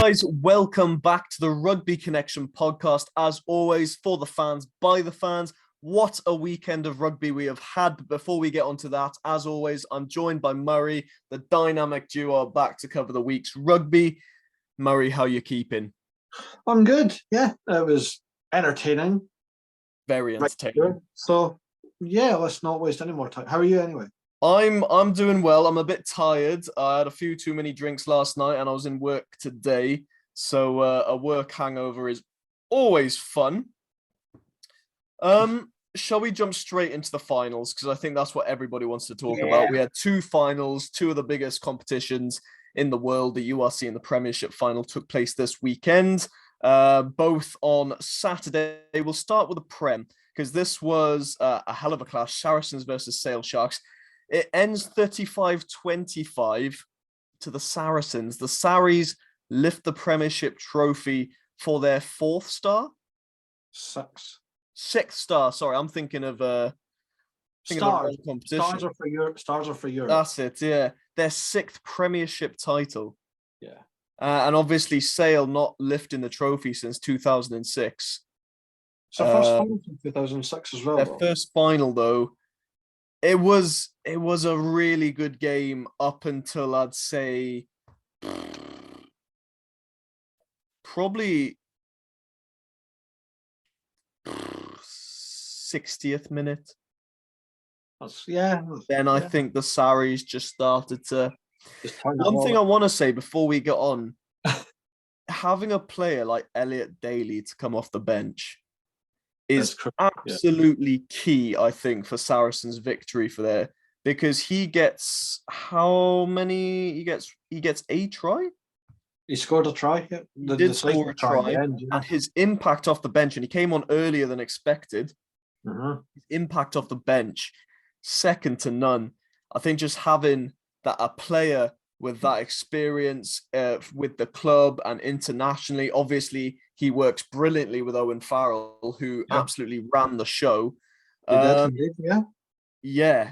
guys, welcome back to the Rugby Connection podcast. As always, for the fans, by the fans. What a weekend of rugby we have had. But before we get onto that, as always, I'm joined by Murray, the dynamic duo, back to cover the week's rugby. Murray, how you keeping? I'm good. Yeah, it was entertaining. Very entertaining. So, yeah, let's not waste any more time. How are you anyway? I'm doing well. I'm a bit tired. I had a few too many drinks last night and I was in work today. So a work hangover is always fun. Shall we jump straight into the finals? Because I think that's what everybody wants to talk about. We had two finals, two of the biggest competitions in the world. The URC and the Premiership final took place this weekend, both on Saturday. We'll start with the Prem, because this was a hell of a clash. Saracens versus Sale Sharks. It ends 35-25 to the Saracens. The Saris lift the Premiership trophy for their fourth star? Sixth star. Sorry, I'm thinking of Stars. Competition. Stars are for Europe. That's it, yeah. Their sixth Premiership title. Yeah. And obviously Sale not lifting the trophy since 2006. So first final in 2006 as well. Their first final, though. It was a really good game up until I'd say probably 60th minute. Then I think the Saris just started to. One thing I want to say before we get on, having a player like Elliot Daly to come off the bench is absolutely key, I think, for Saracens' victory for there, because he gets how many? He gets a try. He scored a try. Yeah. He did score a try, and his impact off the bench, and he came on earlier than expected. His impact off the bench, second to none. I think just having that a player with that experience with the club and internationally, obviously he works brilliantly with Owen Farrell, who absolutely ran the show. Yeah.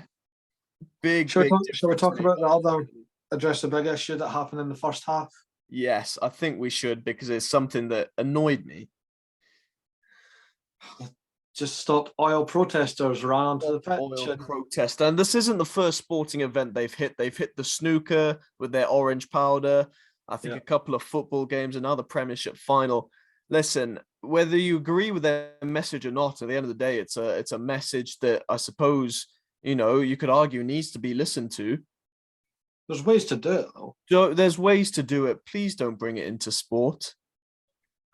Big. Shall we talk about the other, address the big issue that happened in the first half? Yes, I think we should, because it's something that annoyed me. Just stopped oil protesters ran onto the pitch. Oil protester. And this isn't the first sporting event they've hit. They've hit the snooker with their orange powder. I think a couple of football games, another Premiership final. Listen, whether you agree with their message or not, at the end of the day, it's a message that I suppose, you could argue needs to be listened to. There's ways to do it, though. There's ways to do it. Please don't bring it into sport.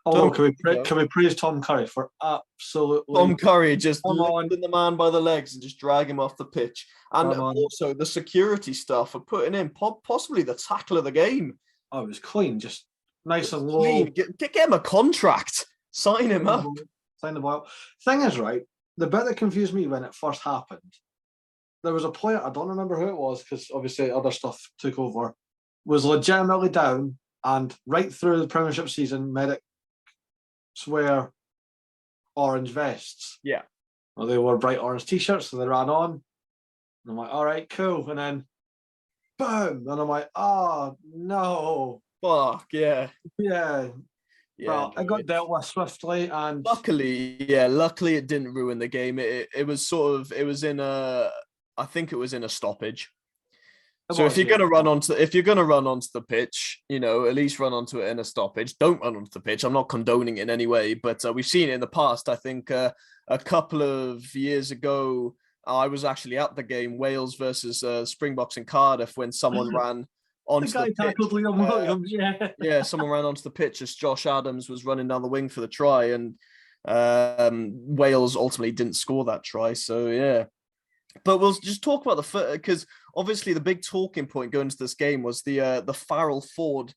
Oh, can we praise Tom Curry for absolutely... Tom Curry just lifting the man by the legs and just drag him off the pitch. And also the security staff for putting in possibly the tackle of the game. Oh, it was clean, just nice and low. Get him a contract. Sign him up. Sign the ball. Thing is, right, the bit that confused me when it first happened, there was a player, I don't remember who it was, because obviously other stuff took over, was legitimately down, and right through the Premiership season, medics wear orange vests. Yeah. Well, they wore bright orange t-shirts, so they ran on. And I'm like, all right, cool. And then, boom. And I'm like, oh, no. Fuck, yeah. Yeah. Well, it got dealt with swiftly, and luckily it didn't ruin the game. It was in a stoppage. So if you're gonna run onto the pitch, at least run onto it in a stoppage. Don't run onto the pitch. I'm not condoning it in any way, but we've seen it in the past. I think a couple of years ago, I was actually at the game, Wales versus Springboks in Cardiff, when someone ran onto the pitch. Liam Williams, yeah, someone ran onto the pitch as Josh Adams was running down the wing for the try, and Wales ultimately didn't score that try. So yeah. But we'll just talk about because obviously the big talking point going into this game was the Farrell Ford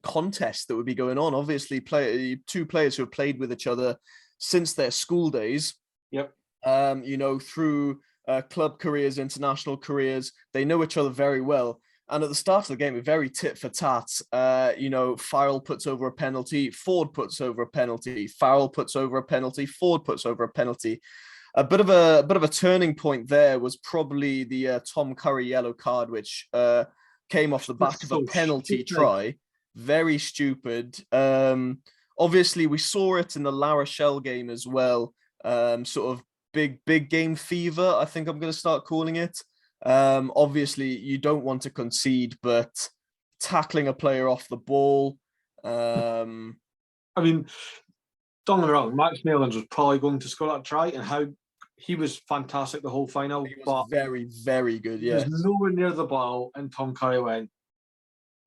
contest that would be going on. Obviously, two players who have played with each other since their school days. Yep. Through club careers, international careers, they know each other very well. And at the start of the game, very tit for tat. Farrell puts over a penalty, Ford puts over a penalty, Farrell puts over a penalty, Ford puts over a penalty. A bit of a turning point there was probably the Tom Curry yellow card, which came off the back of a penalty try. very stupid. Obviously, we saw it in the La Rochelle game as well. Sort of big game fever, I think I'm going to start calling it. Obviously, you don't want to concede, but tackling a player off the ball. I mean, don't get me wrong, Max Malins was probably going to score that try, and how he was fantastic the whole final. He was very, very good. He was nowhere near the ball, and Tom Curry went,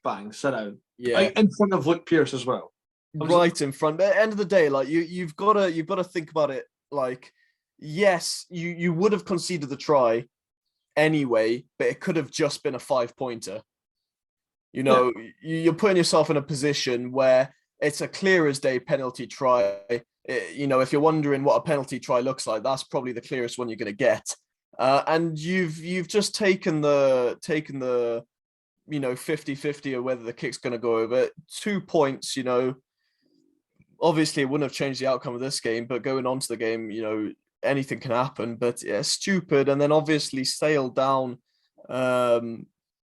bang, sit down. Yeah, in front of Luke Pierce as well. Right in front. But at the end of the day, like you've got to think about it. Like, yes, you would have conceded the try anyway, but it could have just been a 5-pointer. You know, you're putting yourself in a position where it's a clear as day penalty try. You know, if you're wondering what a penalty try looks like, that's probably the clearest one you're going to get. And you've just taken the 50-50 or whether the kick's going to go over. 2 points, you know, obviously it wouldn't have changed the outcome of this game, but going on to the game, you know, anything can happen. But yeah, stupid. And then obviously sailed down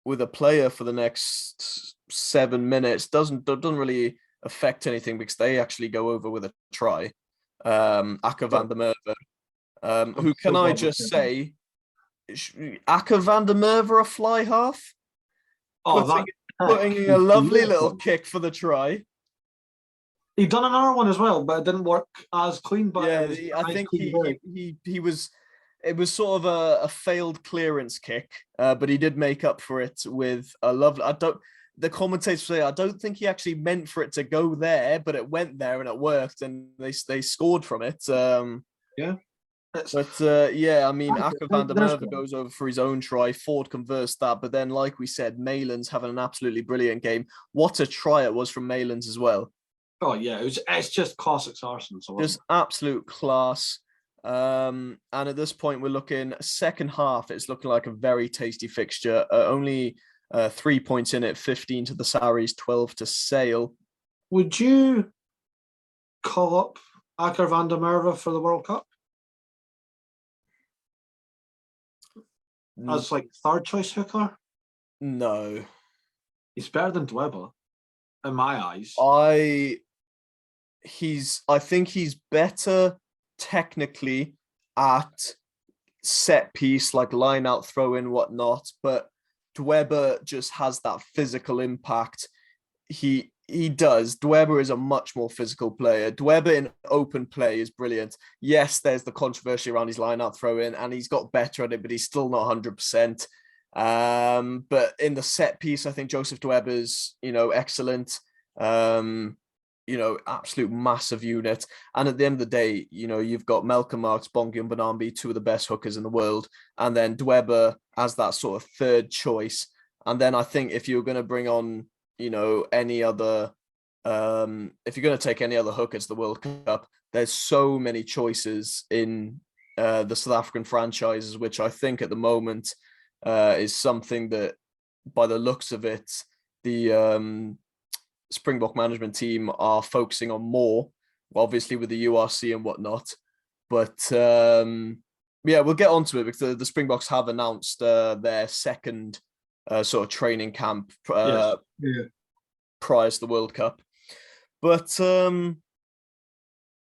with a player for the next 7 minutes doesn't really affect anything because they actually go over with a try. Akker van der Merwe, who can I just say, Akker van der Merwe a fly half? Putting a lovely little kick for the try. He done another one as well, but it didn't work as clean. But yeah, I think he was. It was sort of a failed clearance kick, but he did make up for it with a lovely. The commentators say I don't think he actually meant for it to go there, but it went there and it worked, and they scored from it. Yeah. But yeah, I mean, Akker van der Merwe goes over for his own try. Ford converts that, but then, like we said, Malins having an absolutely brilliant game. What a try it was from Malins as well. Oh yeah, it's just classic Saracen. So just absolute class. And at this point, we're looking second half. It's looking like a very tasty fixture. Only 3 points in it, 15 to the Saris, 12 to Sale. Would you call up Akker van der Merwe for the World Cup? As like third choice hooker? No. He's better than Dwebber, in my eyes. I think he's better technically at set piece, like line out, throw in, whatnot, but Dwebber just has that physical impact. He does. Dwebber is a much more physical player. Dwebber in open play is brilliant. Yes, there's the controversy around his line out throw in, and he's got better at it, but he's still not 100%. But in the set piece, I think Joseph Dwebber's, excellent. Absolute massive unit. And at the end of the day, you've got Malcolm Marks, Bongi and Bonambi, two of the best hookers in the world. And then Dwebber as that sort of third choice. And then I think if you're going to bring on, any other, if you're going to take any other hookers to the World Cup, there's so many choices in the South African franchises, which I think at the moment is something that, by the looks of it, the Springbok management team are focusing on more, obviously with the URC and whatnot. But we'll get onto it because the Springboks have announced their second sort of training camp prior to the World Cup. But and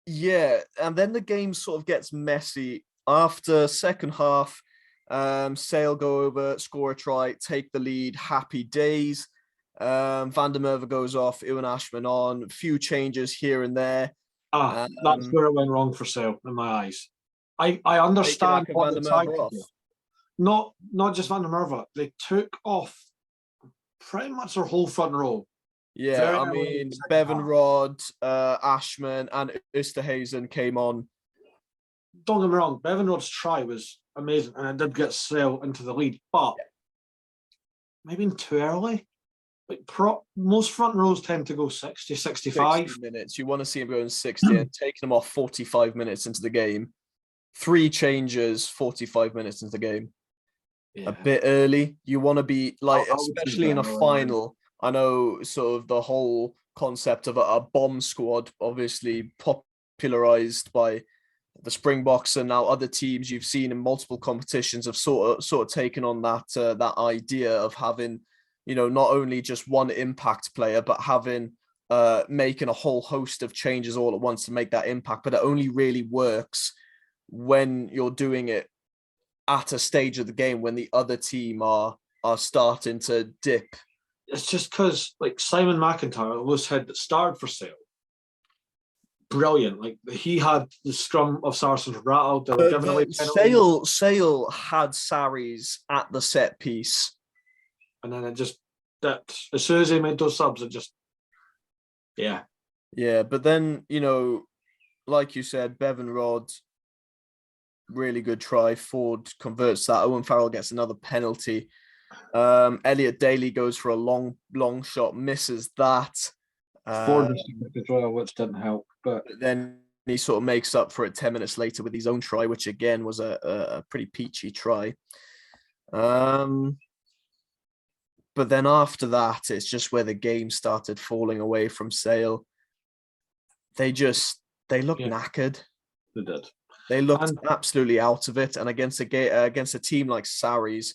then the game sort of gets messy after second half. Sale go over, score a try, take the lead, happy days. Van der Merwe goes off, Ewan Ashman on, a few changes here and there. That's where it went wrong for Sale in my eyes. I understand what the tag was. Not just Van der Merwe. They took off pretty much their whole front row. Yeah, I mean, Bevan Rod, Ashman and Oosterhuizen came on. Don't get me wrong, Bevan Rod's try was amazing and it did get Sale into the lead, but maybe too early. Like most front rows tend to go 60, 65 60 minutes. You want to see him going 60 and taking him off 45 minutes into the game. 3 changes, 45 minutes into the game. Yeah. A bit early. You want to be like, especially in a final. I know sort of the whole concept of a bomb squad, obviously popularized by the Springboks and now other teams you've seen in multiple competitions have sort of taken on that idea of having not only just one impact player, but having making a whole host of changes all at once to make that impact. But it only really works when you're doing it at a stage of the game when the other team are starting to dip. It's just because like Simon McIntyre, the loose head that started for Sale, brilliant. Like he had the scrum of Saracens rattled. They were giving away penalties. Sale had Sarries at the set piece, and then it just dipped. As soon as he made those subs, it just yeah. But then like you said, Bevan Rod, really good try. Ford converts that. Owen Farrell gets another penalty. Elliot Daly goes for a long shot, misses that. Ford as well, which didn't help. But then he sort of makes up for it 10 minutes later with his own try, which again was a pretty peachy try. But then after that, it's just where the game started falling away from Sale. They looked knackered. They did. They looked absolutely out of it. And against a team like Sarries,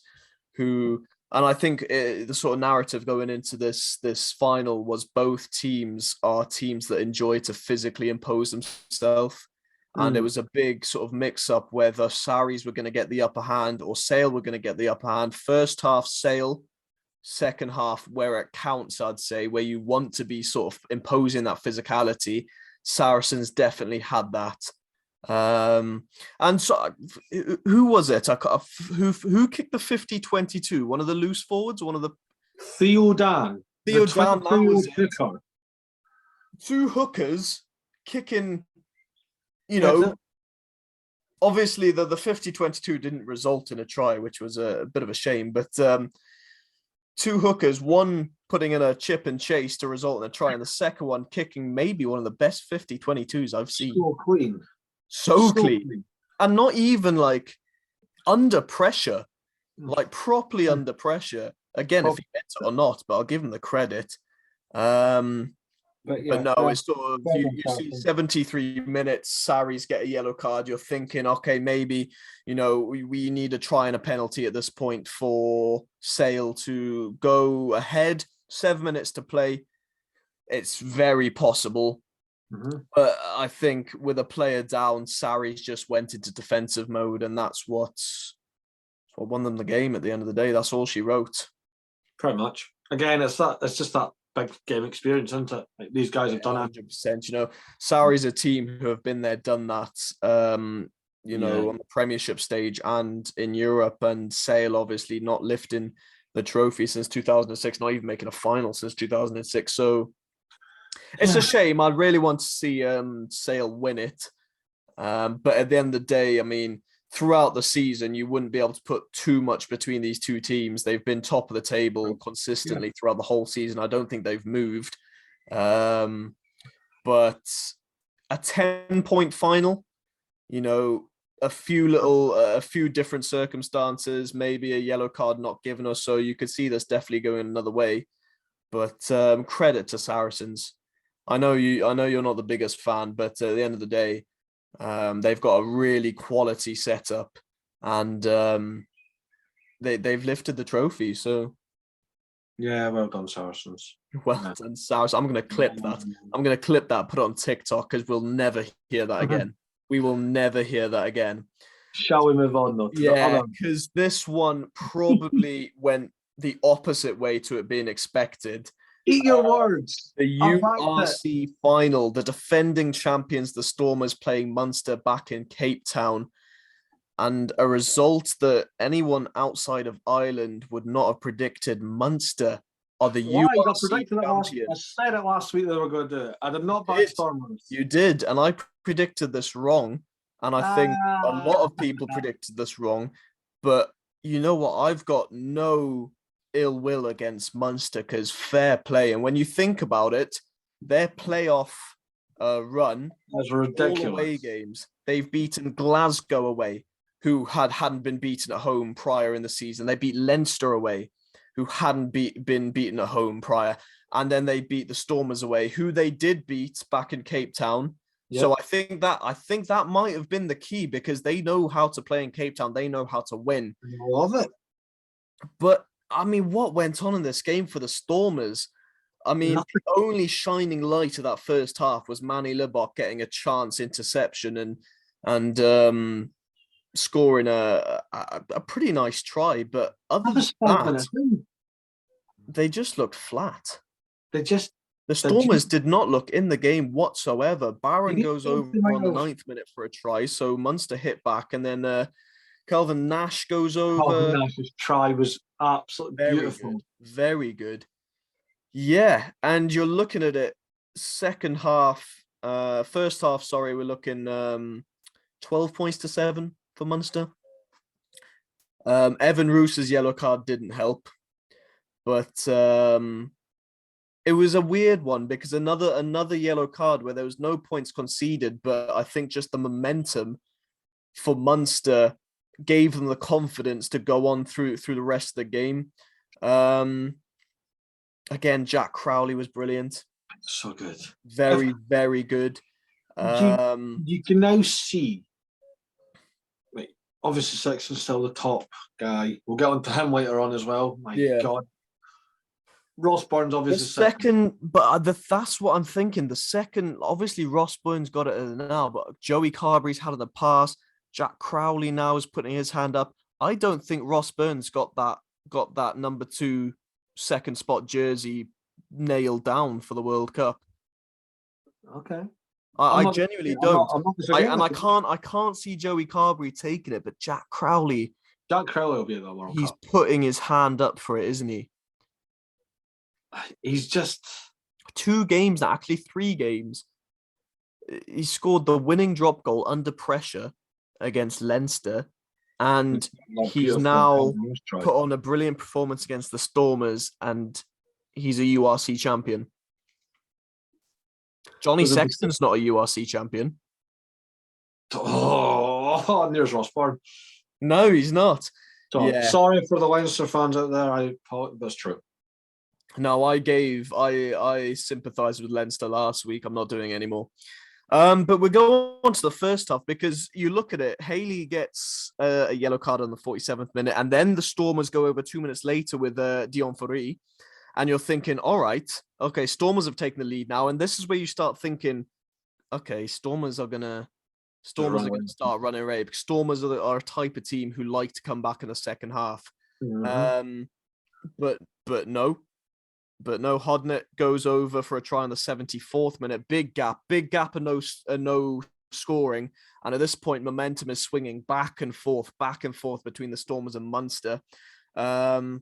who, and I think the sort of narrative going into this final was both teams are teams that enjoy to physically impose themselves. And it was a big sort of mix-up whether Sarries were going to get the upper hand or Sale were going to get the upper hand. First half, Sale. Second half, where it counts, I'd say, where you want to be sort of imposing that physicality, Saracens definitely had that. And so who was it? Who kicked the 50-22? One of the loose forwards? One of the Theo Dan. Theo Dan, that was it. Two hookers kicking, obviously the 50-22 didn't result in a try, which was a bit of a shame, but two hookers, one putting in a chip and chase to result in a try, and the second one kicking maybe one of the best 50-22s I've seen. So clean. And not even like under pressure, like properly under pressure. Again, if he gets it or not, but I'll give him the credit. But no, it's sort of, you see 73 minutes, Sarries get a yellow card. You're thinking, okay, maybe, we need a try and a penalty at this point for Sale to go ahead. 7 minutes to play. It's very possible. But I think with a player down, Sarries just went into defensive mode, and that's what won them the game at the end of the day. That's all she wrote. Pretty much. Again, it's just that big game experience, isn't it? Like, these guys have done it. 100%. Sarries a team who have been there, done that. On the premiership stage and in Europe, and Sale obviously not lifting the trophy since 2006, not even making a final since 2006. So it's a shame. I really want to see Sale win it. But at the end of the day, I mean, throughout the season, you wouldn't be able to put too much between these two teams. They've been top of the table consistently throughout the whole season. I don't think they've moved. But a 10-point final, a few different circumstances, maybe a yellow card not given us. So you could see this definitely going another way. But credit to Saracens. I know you're not the biggest fan, but at the end of the day, they've got a really quality setup, and they've lifted the trophy. So yeah, well done, Saracens. Well done, Saracens. I'm gonna clip that. Put it on TikTok, because we'll never hear that again. We will never hear that again. Shall we move on though? Yeah, because this one probably went the opposite way to it being expected. Eat your words. The URC final, the defending champions, the Stormers, playing Munster back in Cape Town, and a result that anyone outside of Ireland would not have predicted. Munster are the URC champions. I said it last week they were going to do it. I did not back Stormers. You did, and I predicted this wrong, and I think a lot of people predicted this wrong. But you know what? I've got no ill will against Munster, because fair play. And when you think about it, their playoff run was ridiculous. All away games, they've beaten Glasgow away, who hadn't been beaten at home prior in the season. They beat Leinster away, who hadn't been beaten at home prior, and then they beat the Stormers away, who they did beat back in Cape Town. Yep. So I think that might have been the key, because they know how to play in Cape Town. They know how to win. I love it. But I mean, what went on in this game for the Stormers? I mean, Nothing. the only shining light of that first half was Manny Libbok getting a chance interception and scoring a pretty nice try. But other That than was 5 minutes that, in. they just looked flat. They just The the G- Stormers did not look in the game whatsoever. you Barron need goes to over might on the have 9th minute for a try, so Munster hit back, and then Kelvin Nash goes Calvin over. Nash's try was absolutely Very beautiful. good, very good. Yeah, and you're looking at it second half, first half, sorry, we're looking 12 points to 7 for Munster. Evan Roos's yellow card didn't help, but it was a weird one because another yellow card where there was no points conceded, but I think just the momentum for Munster gave them the confidence to go on through the rest of the game. Again, Jack Crowley was brilliant. So good. Very, very good. You can now see, like, obviously Sexton's still the top guy. We'll get onto him later on as well. My God. Ross Burns The obviously second, but that's what I'm thinking. The second, obviously Ross Burns got it now, but Joey Carberry's had it in the past. Jack Crowley now is putting his hand up. I don't think Ross Burns got that number 2 second spot jersey nailed down for the World Cup. Okay. I genuinely don't. I'm not I can't see Joey Carberry taking it, but Jack Crowley will be at the World he's Cup. putting his hand up for it, isn't he? He's just 2 games, actually 3 games. He scored the winning drop goal under pressure against Leinster, and he's now put on a brilliant performance against the Stormers, and he's a URC champion. Johnny Sexton's not a URC champion. Oh, and there's Ross Burns. No, he's not. So, yeah. Sorry for the Leinster fans out there. That's true. No, I sympathised with Leinster last week. I'm not doing it anymore. But we're going on to the first half because you look at it, Haley gets a yellow card on the 47th minute, and then the Stormers go over 2 minutes later with Dion Fourie, and you're thinking, all right, okay, Stormers have taken the lead now, and this is where you start thinking, okay, Stormers are gonna start running away because Stormers are a type of team who like to come back in the second half. Mm-hmm. But no. But no, Hodnett goes over for a try on the 74th minute. Big gap and no scoring. And at this point, momentum is swinging back and forth between the Stormers and Munster. A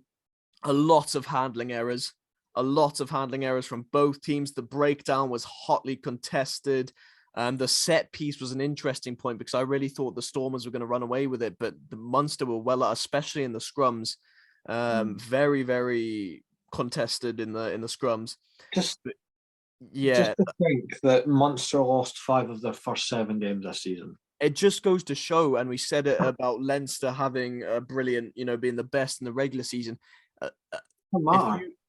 lot of handling errors from both teams. The breakdown was hotly contested. The set piece was an interesting point because I really thought the Stormers were going to run away with it, but the Munster were well, especially in the scrums. Very, very contested in the scrums. Just to think that Munster lost 5 of their first 7 games this season. It just goes to show, and we said it about Leinster having a brilliant, being the best in the regular season.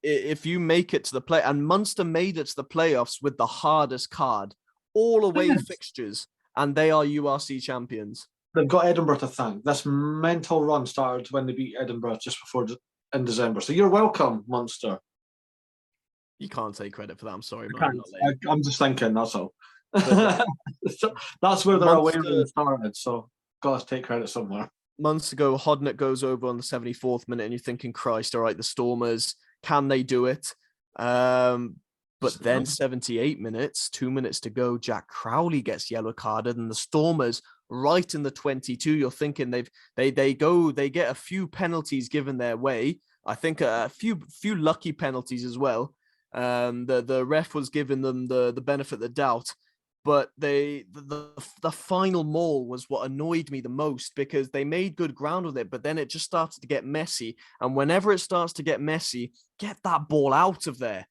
If you make it to the play, and Munster made it to the playoffs with the hardest card, all away fixtures, and they are URC champions. They've got Edinburgh to thank. This mental run started when they beat Edinburgh just before in December. So you're welcome, Munster. You can't take credit for that. I'm sorry, man. I'm just thinking, that's all. That's where their away run started. So got to take credit somewhere. Months ago, Hodnett goes over on the 74th minute, and you're thinking, Christ, all right, the Stormers, can they do it? But then 78 minutes, 2 minutes to go, Jack Crowley gets yellow carded, and the Stormers right in the 22. You're thinking they get a few penalties given their way. I think a few lucky penalties as well. The ref was giving them the benefit of the doubt, but the final maul was what annoyed me the most because they made good ground with it, but then it just started to get messy. And whenever it starts to get messy, get that ball out of there.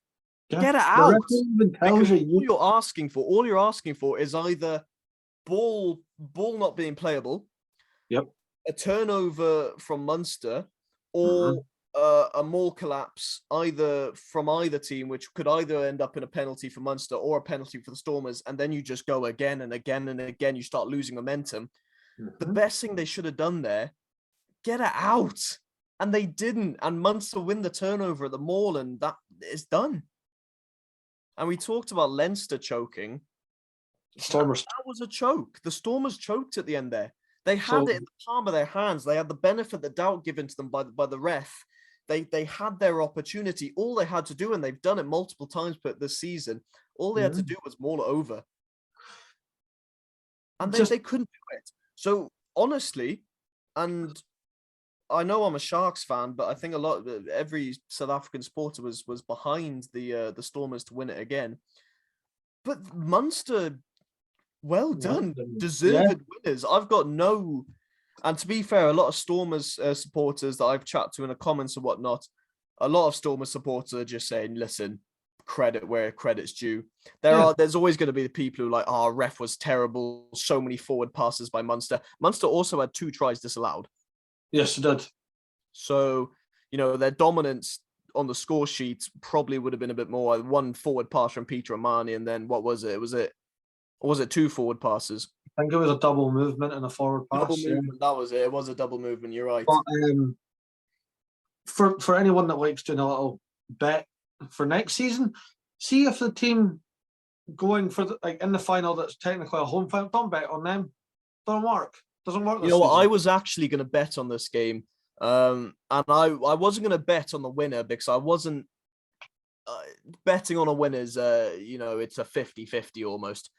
Yeah. Get it out. All you're asking for is either ball not being playable, a turnover from Munster, or a maul collapse either from either team, which could either end up in a penalty for Munster or a penalty for the Stormers, and then you just go again and again and again. You start losing momentum. The best thing they should have done there, get it out. and they didn't. And Munster win the turnover at the Mall, and that is done. And we talked about Leinster choking. Stormers. That was a choke. The Stormers choked at the end there. They had it in the palm of their hands. They had the benefit of the doubt given to them by the ref. They had their opportunity. All they had to do, and they've done it multiple times this season, all they had to do was maul it over. And they couldn't do it. So honestly, and I know I'm a Sharks fan, but I think every South African supporter was behind the Stormers to win it again. But Munster, well done, deserved winners. I've got no, and to be fair, a lot of Stormers supporters that I've chatted to in the comments and whatnot, a lot of Stormers supporters are just saying, listen, credit where credit's due. There's always going to be the people who are like, ref was terrible, so many forward passes by Munster. Munster also had 2 tries disallowed. Yes, it did. So, their dominance on the score sheet probably would have been a bit more. 1 forward pass from Peter Amani, and then what was it? Was it 2 forward passes? I think it was a double movement and a forward pass. Double movement, that was it. It was a double movement, you're right. But, for anyone that likes doing a little bet for next season, see if the team going for in the final that's technically a home final, don't bet on them. Doesn't work. Doesn't work. You know what? I was actually going to bet on this game, and I wasn't going to bet on the winner because I wasn't betting on a winner's. It's a 50-50 almost.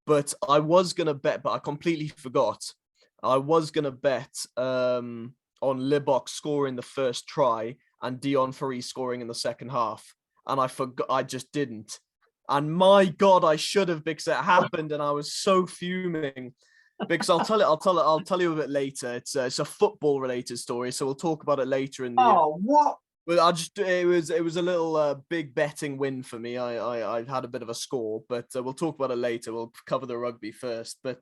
But I was going to bet, but I completely forgot. I was going to bet on Libbok scoring the first try and Dion Ferry scoring in the second half. And I forgot, I just didn't. And my God, I should have, because it happened and I was so fuming. Because I'll tell you a bit later. It's a football related story, so we'll talk about it later in the what? Well, it was a little big betting win for me. I had a bit of a score, but we'll talk about it later. We'll cover the rugby first. But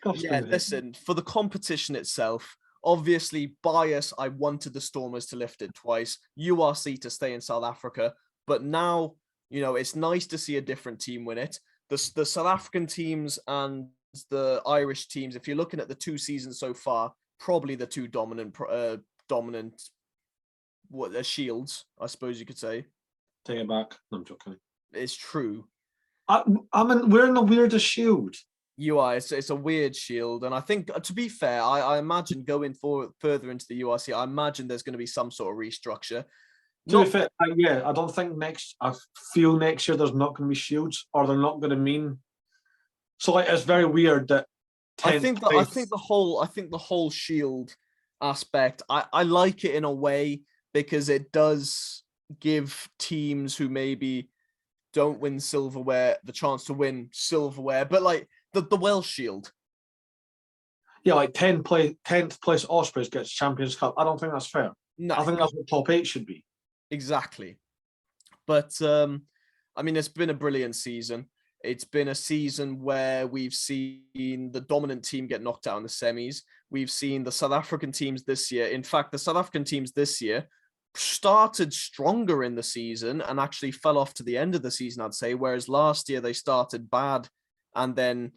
listen, for the competition itself, obviously bias. I wanted the Stormers to lift it twice, URC to stay in South Africa, but now it's nice to see a different team win it. The South African teams and the Irish teams, if you're looking at the 2 seasons so far, probably the 2 dominant shields, I suppose you could say. Take it back. No, I'm joking. It's true. We're in the weirdest shield. You are. It's a weird shield, and I think, to be fair, I imagine going further into the URC, I imagine there's going to be some sort of restructure. To be fair, I don't think I feel next year there's not going to be shields, or they're not going to mean. So it's very weird that. I think the whole shield aspect, I like it in a way, because it does give teams who maybe don't win silverware the chance to win silverware, but like the Welsh Shield. Yeah, like 10th place Ospreys gets Champions Cup. I don't think that's fair. No, I think that's what top 8 should be. Exactly. But it's been a brilliant season. It's been a season where we've seen the dominant team get knocked out in the semis. We've seen the South African teams this year. In fact, the South African teams this year started stronger in the season and actually fell off to the end of the season, I'd say, whereas last year they started bad and then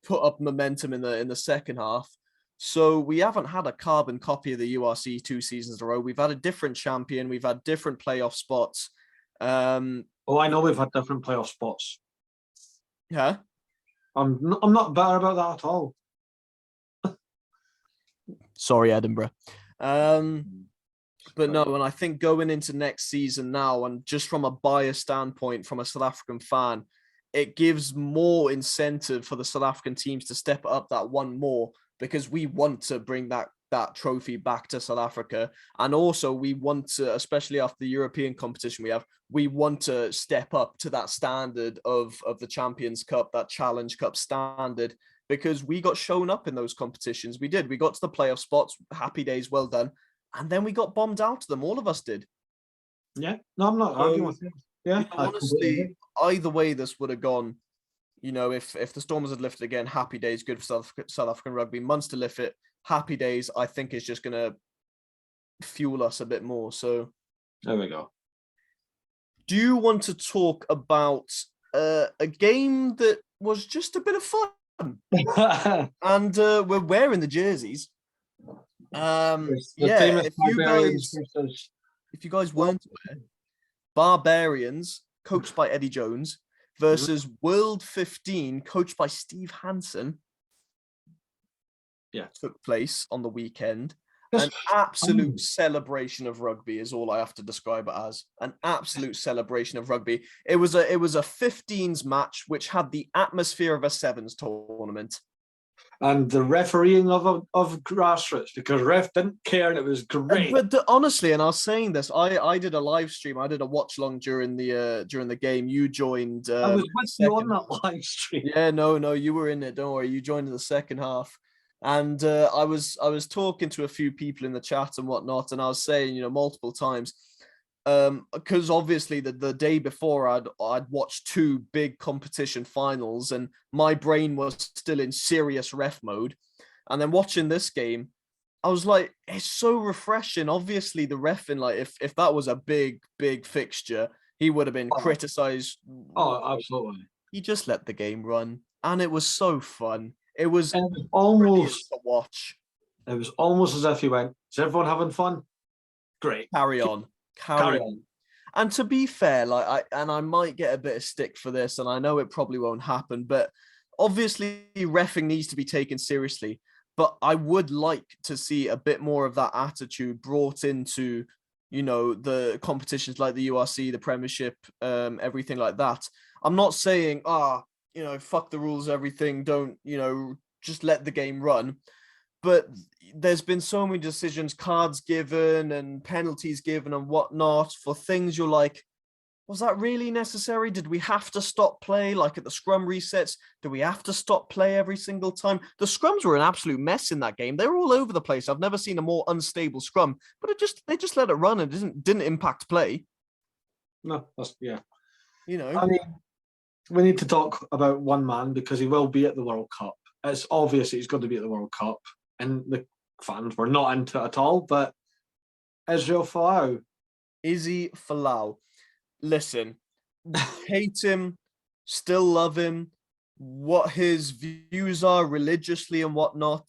put up momentum in the second half. So we haven't had a carbon copy of the URC 2 seasons in a row. We've had a different champion. We've had different playoff spots. I know we've had different playoff spots. Yeah, I'm not better about that at all. Sorry, Edinburgh. But no, and I think going into next season now, and just from a bias standpoint, from a South African fan, it gives more incentive for the South African teams to step up that one more, because we want to bring that trophy back to South Africa. And also we want to, especially after the European competition we want to step up to that standard of the Champions Cup, that Challenge Cup standard, because we got shown up in those competitions. We did. We got to the playoff spots. Happy days, well done. And then we got bombed out of them. All of us did. Yeah. No, I'm not arguing with you. Yeah. Honestly, either way this would have gone, if the Stormers had lifted again, happy days, good for South African rugby. Munster lift it, happy days, I think is just going to fuel us a bit more. So there we go. Do you want to talk about a game that was just a bit of fun? And we're wearing the jerseys. The Yeah, famous Barbarians versus if you guys weren't aware, Barbarians, coached by Eddie Jones, versus World 15, coached by Steve Hansen, took place on the weekend. An absolute celebration of rugby is all I have to describe it as. An absolute celebration of rugby. It was a 15s match which had the atmosphere of a sevens tournament. And the refereeing of grassroots, because ref didn't care and it was great. But honestly, and I was saying this, I did a live stream. I did a watch long during the game. You joined. I was with you on that live stream. Yeah, no, you were in it. Don't worry. You joined in the second half. And I was talking to a few people in the chat and whatnot, and I was saying, multiple times, because obviously the day before I'd watched two big competition finals, and my brain was still in serious ref mode. And then watching this game, I was like, it's so refreshing. Obviously, the reffing, like if that was a big fixture, he would have been criticized. Oh, absolutely. He just let the game run, and it was so fun. It was almost to watch. It was almost as if he went, is everyone having fun? Great. Carry on. And to be fair, I might get a bit of stick for this, and I know it probably won't happen, but obviously reffing needs to be taken seriously. But I would like to see a bit more of that attitude brought into, the competitions like the URC, the premiership, everything like that. I'm not saying, fuck the rules, everything, don't, just let the game run. But there's been so many decisions, cards given and penalties given and whatnot for things you're like, was that really necessary? Did we have to stop play? Like at the scrum resets, do we have to stop play every single time? The scrums were an absolute mess in that game. They were all over the place. I've never seen a more unstable scrum, but they just let it run and didn't impact play. No, that's, yeah. I mean, we need to talk about one man because he will be at the World Cup. It's obvious he's going to be at the World Cup, and the fans were not into it at all. But Israel Folau. Izzy Folau. Listen, hate him, still love him, what his views are religiously and whatnot.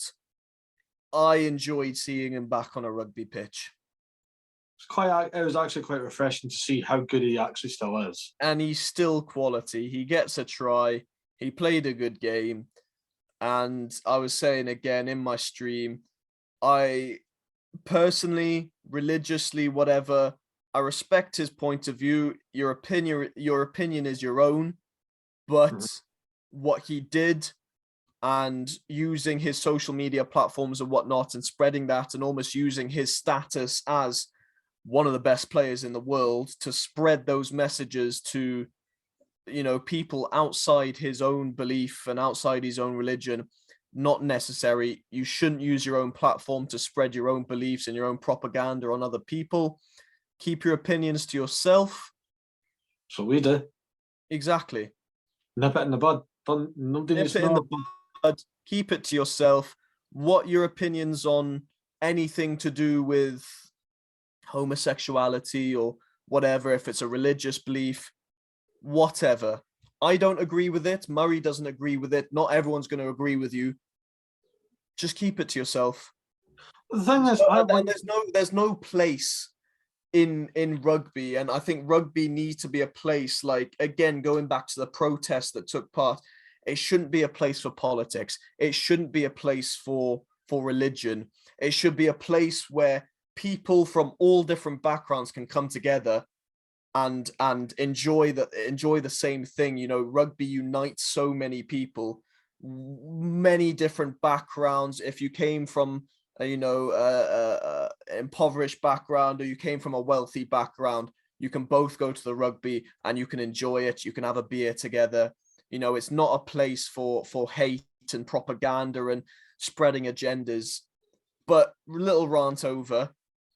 I enjoyed seeing him back on a rugby pitch. It was actually quite refreshing to see how good he actually still is. And he's still quality. He gets a try. He played a good game. And I was saying again in my stream, I personally, religiously, whatever, I respect his point of view. Your opinion is your own, but what he did and using his social media platforms and whatnot and spreading that and almost using his status as one of the best players in the world to spread those messages to, people outside his own belief and outside his own religion, not necessary. You shouldn't use your own platform to spread your own beliefs and your own propaganda on other people. Keep your opinions to yourself. So we do. Exactly. Nip it in the bud. Nip it in the bud. Keep it to yourself. What your opinions on anything to do with homosexuality or whatever, if it's a religious belief, whatever. I don't agree with it. Murray doesn't agree with it. Not everyone's going to agree with you. Just keep it to yourself. The thing is, there's no place in rugby, and I think rugby needs to be a place, like, again, going back to the protests that took part, it shouldn't be a place for politics. It shouldn't be a place for religion. It should be a place where people from all different backgrounds can come together and enjoy the same thing. Rugby unites so many people, many different backgrounds. If you came from impoverished background or you came from a wealthy background, you can both go to the rugby and you can enjoy it. You can have a beer together. It's not a place for hate and propaganda and spreading agendas. But little rant over,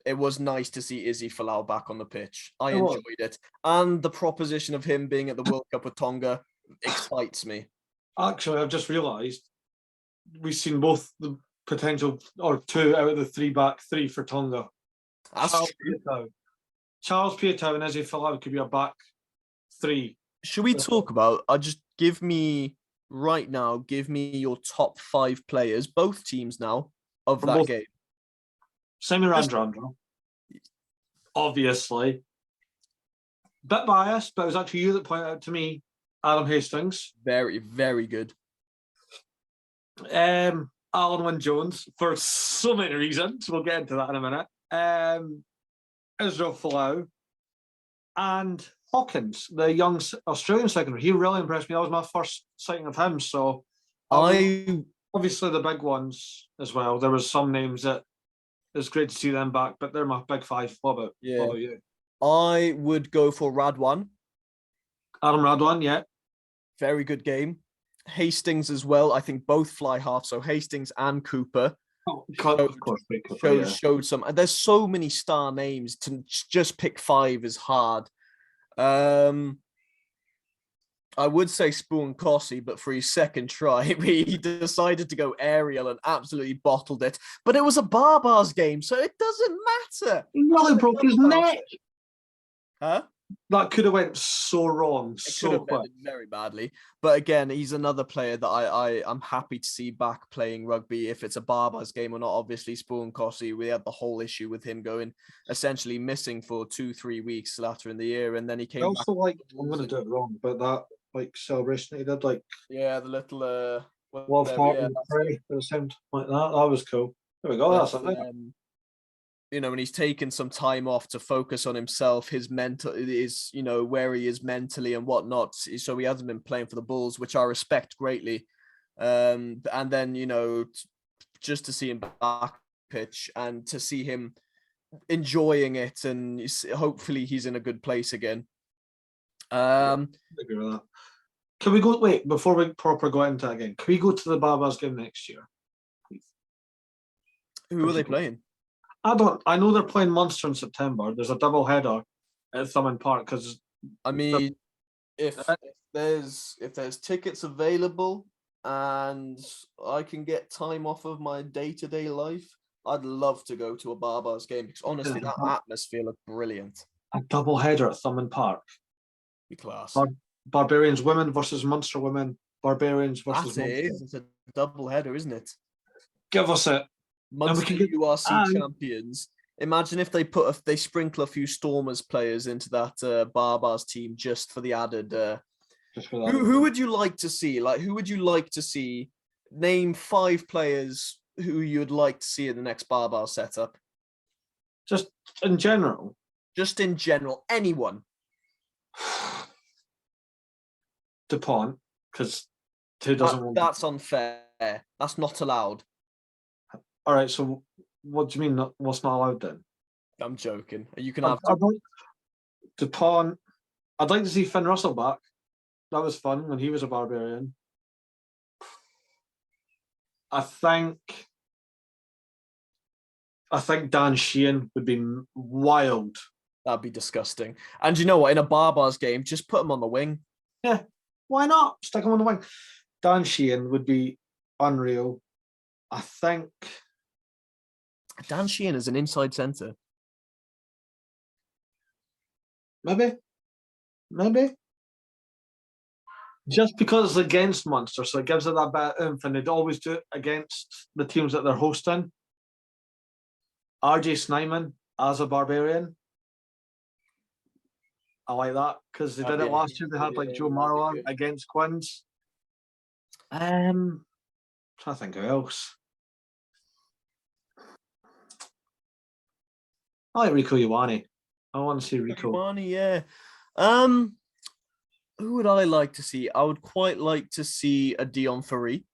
it was nice to see Izzy Folau back on the pitch. I enjoyed it. And the proposition of him being at the World Cup with Tonga excites me. Actually, I've just realised we've seen both the potential, or 2 out of the 3 back 3 for Tonga. Charles Piutau and Izzy Folau could be a back 3. Should we talk about, give me your top 5 players, both teams now, of that game. Semi Randrandra. Obviously. Bit biased, but it was actually you that pointed out to me Adam Hastings. Very, very good. Alan Wynne-Jones for so many reasons. We'll get into that in a minute. Israel Folau and Hawkins, the young Australian secondary. He really impressed me. That was my first sighting of him. So obviously the big ones as well. There was some names that it's great to see them back, but they're my big five. What about you? I would go for Radwan. Adam Radwan, yeah. Very good game. Hastings as well. I think both fly half. So Hastings and Cooper. Oh, of course, Cooper, showed some. There's so many star names. To just pick 5 is hard. I would say Spoon Cossey, but for his second try, he decided to go aerial and absolutely bottled it. But it was a Barbars game, so it doesn't matter. He really broke his neck. Huh? That could have went so wrong. It could have ended very badly. But again, he's another player that I'm happy to see back playing rugby. If it's a Barbars game or not, obviously Spoon Cossey, we had the whole issue with him going essentially missing for 2-3 weeks later in the year, and then he came back. Also, I'm going to do it wrong, but that celebration he did, the little love heart and pray, it seemed like that. That was cool. There we go. That's it. And he's taken some time off to focus on himself, his mental is, where he is mentally and whatnot. So he hasn't been playing for the Bulls, which I respect greatly. And then, just to see him back pitch and to see him enjoying it, and hopefully he's in a good place again. I agree with that. Can we go, before we proper go into that again, can we go to the Barbars game next year? Who are they playing? I know they're playing Munster in September. There's a double header at Thomond Park because if there's tickets available and I can get time off of my day-to-day life, I'd love to go to a Barbars game because honestly that atmosphere looked brilliant. A double header at Thomond Park. Be class. Barbarians women versus Munster women. Barbarians versus Munster. It's a double header, isn't it? Give us it. Munster URC champions. Imagine if they sprinkle a few Stormers players into that Barbars team just for the added. Who would you like to see? Who would you like to see? Name 5 players who you would like to see in the next Barbars setup. Just in general. Anyone. DuPont, because who doesn't want? That's unfair. That's not allowed. All right, so what do you mean? What's not allowed then? I'm joking. You can have DuPont. I'd like to see Finn Russell back. That was fun when he was a Barbarian. I think Dan Sheehan would be wild. That'd be disgusting. And you know what? In a Barbars game, just put him on the wing. Yeah, why not? Stick him on the wing. Dan Sheehan would be unreal. I think Dan Sheehan is an inside centre. Maybe. Just because it's against Munster, so it gives it that bit of oomph, and they'd always do it against the teams that they're hosting. RJ Snyman as a Barbarian. I like that because they did it last year. They had Joe Marler against Quins. Trying to think who else. I like Rico Ioane. I want to see Rico. Ioane, yeah. Who would I like to see? I would quite like to see a Dion Ferry.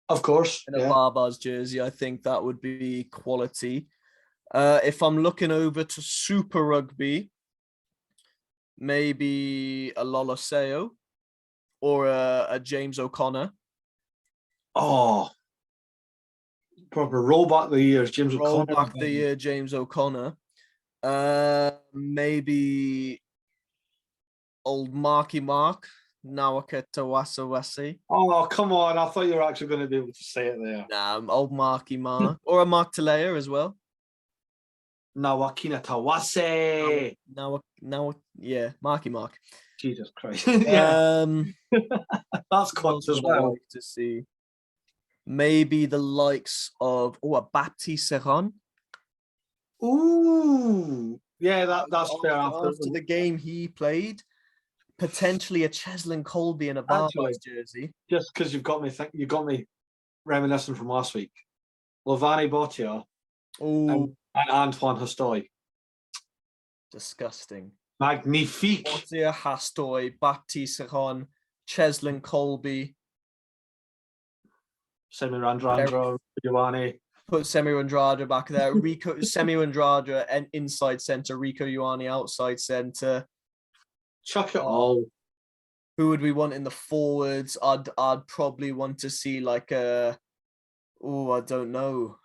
Of course. In a Barbars jersey. I think that would be quality. If I'm looking over to Super Rugby, maybe a Loloseo or a James O'Connor. Oh, proper rollback the years, James O'Connor. Rollback the year, James O'Connor. Maybe old Marky Mark, Nawaka Tawasawasi. Oh, come on. I thought you were actually going to be able to say it there. Nah, old Marky Mark. Or a Mark Talea as well. Nawakina Tawase. Yeah, Marky Mark. Jesus Christ. That's close as well. Like to see. Maybe the likes of a Baptiste Serron. Ooh, yeah, that's fair. After the game he played, potentially a Cheslin Colby in a Actually, Barbars jersey. just because you got me reminiscing from last week. Lovani Boccia Oh, and Antoine Hastoy. disgusting. Magnifique. Boccia, Hastoy, Baptiste Serron, Cheslin Colby. Semi Randrandra, Giovanni. Put Semi Andrade back there. Semi Andrade and inside center. Rico Ioane outside center. Chuck it all. Who would we want in the forwards? I'd probably want to see like I don't know.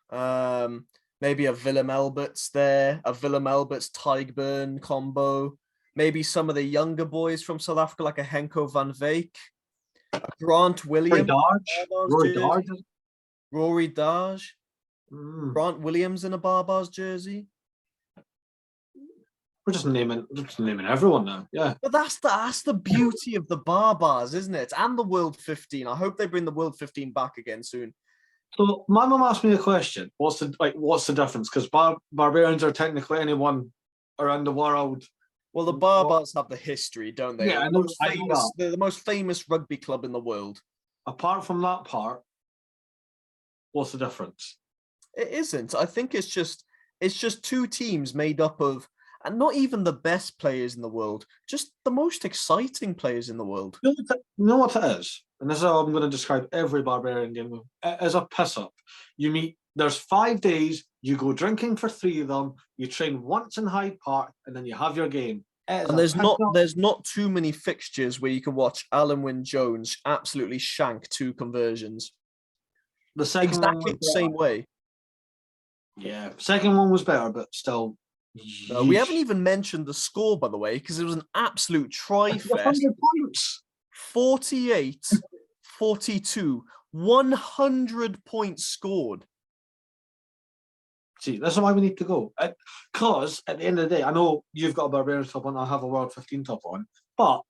Maybe a Willem Alberts there, a Willem Alberts Tygburn combo. Maybe some of the younger boys from South Africa, like a Henko van Veek, a Grant Williams, Rory Darge, Grant Williams in a Barbars jersey. We're just naming everyone now. Yeah. But that's the beauty of the Barbars, isn't it? And the World 15. I hope they bring the World 15 back again soon. So my mum asked me a question. What's the difference? Because Barbarians are technically anyone around the world. Well, the Barbars have the history, don't they? Yeah, they're the most famous rugby club in the world. Apart from that part, what's the difference? It isn't. I think it's just two teams made up of, and not even the best players in the world, just the most exciting players in the world. You know what it is? And this is how I'm going to describe every Barbarian game. It is a piss-up. There's 5 days, you go drinking for 3 of them, you train once in Hyde Park, and then you have your game. And there's not too many fixtures where you can watch Alan Wynne-Jones absolutely shank 2 conversions. The second exactly the same way. Yeah, second one was better, but still. No, we haven't even mentioned the score, by the way, because it was an absolute tri-fest. 100 points. 48-42, 100 points scored. See, that's why we need to go. Because at the end of the day, I know you've got a Barbarians top on, I have a World 15 top on, but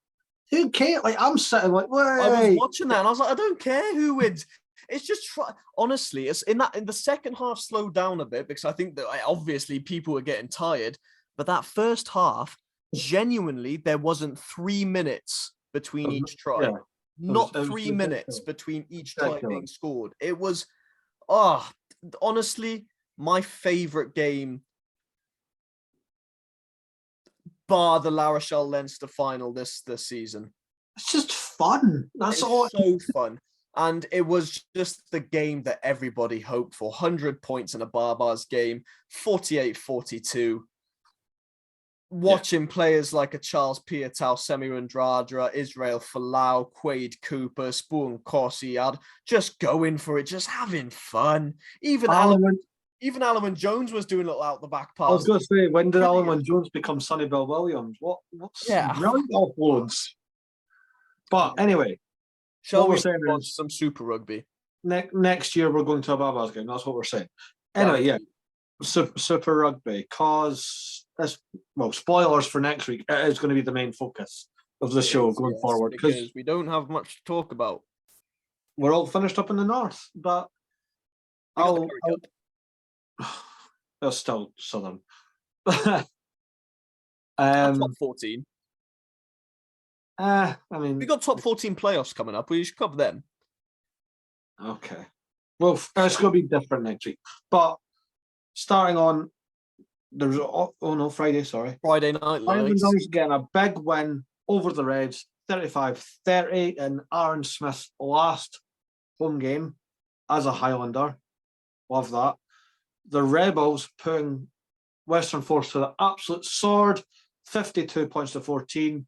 who cares? Like, I'm sitting like, wait. I was watching that and I was like, I don't care who wins. It's just honestly, it's in the second half slowed down a bit because I think that obviously people were getting tired. But that first half, genuinely, there wasn't 3 minutes between each try. Yeah. Not 3 minutes between each try being scored. It was, honestly, my favorite game, bar the La Rochelle Leinster final this season. It's just fun. That's all. So fun. And it was just the game that everybody hoped for. 100 points in a Barbars game, 48-42. Watching players like a Charles Piatow, Semir Andrade, Israel Folau, Quade Cooper, Spoon Corsiad, just going for it, just having fun. Even Alan Wynne-Jones was doing little out the back pass. I was going to say, when did Alan Wynne-Jones become Sonny Bill Williams? What's brilliant offloads? But anyway, shall we watch some Super Rugby? Next year we're going to a Barbars game. That's what we're saying. Anyway, Super Rugby, because spoilers for next week. It is going to be the main focus of the show going forward because we don't have much to talk about. We're all finished up in the north, but they're still southern. Top 14. I mean, we got top 14 playoffs coming up. We should cover them. Okay. Well, it's going to be different next week. But starting on Friday. Sorry, Friday night. Lions getting a big win over the Reds, 35-30 in Aaron Smith's last home game as a Highlander. Love that. The Rebels putting Western Force to the absolute sword, 52 points to 14.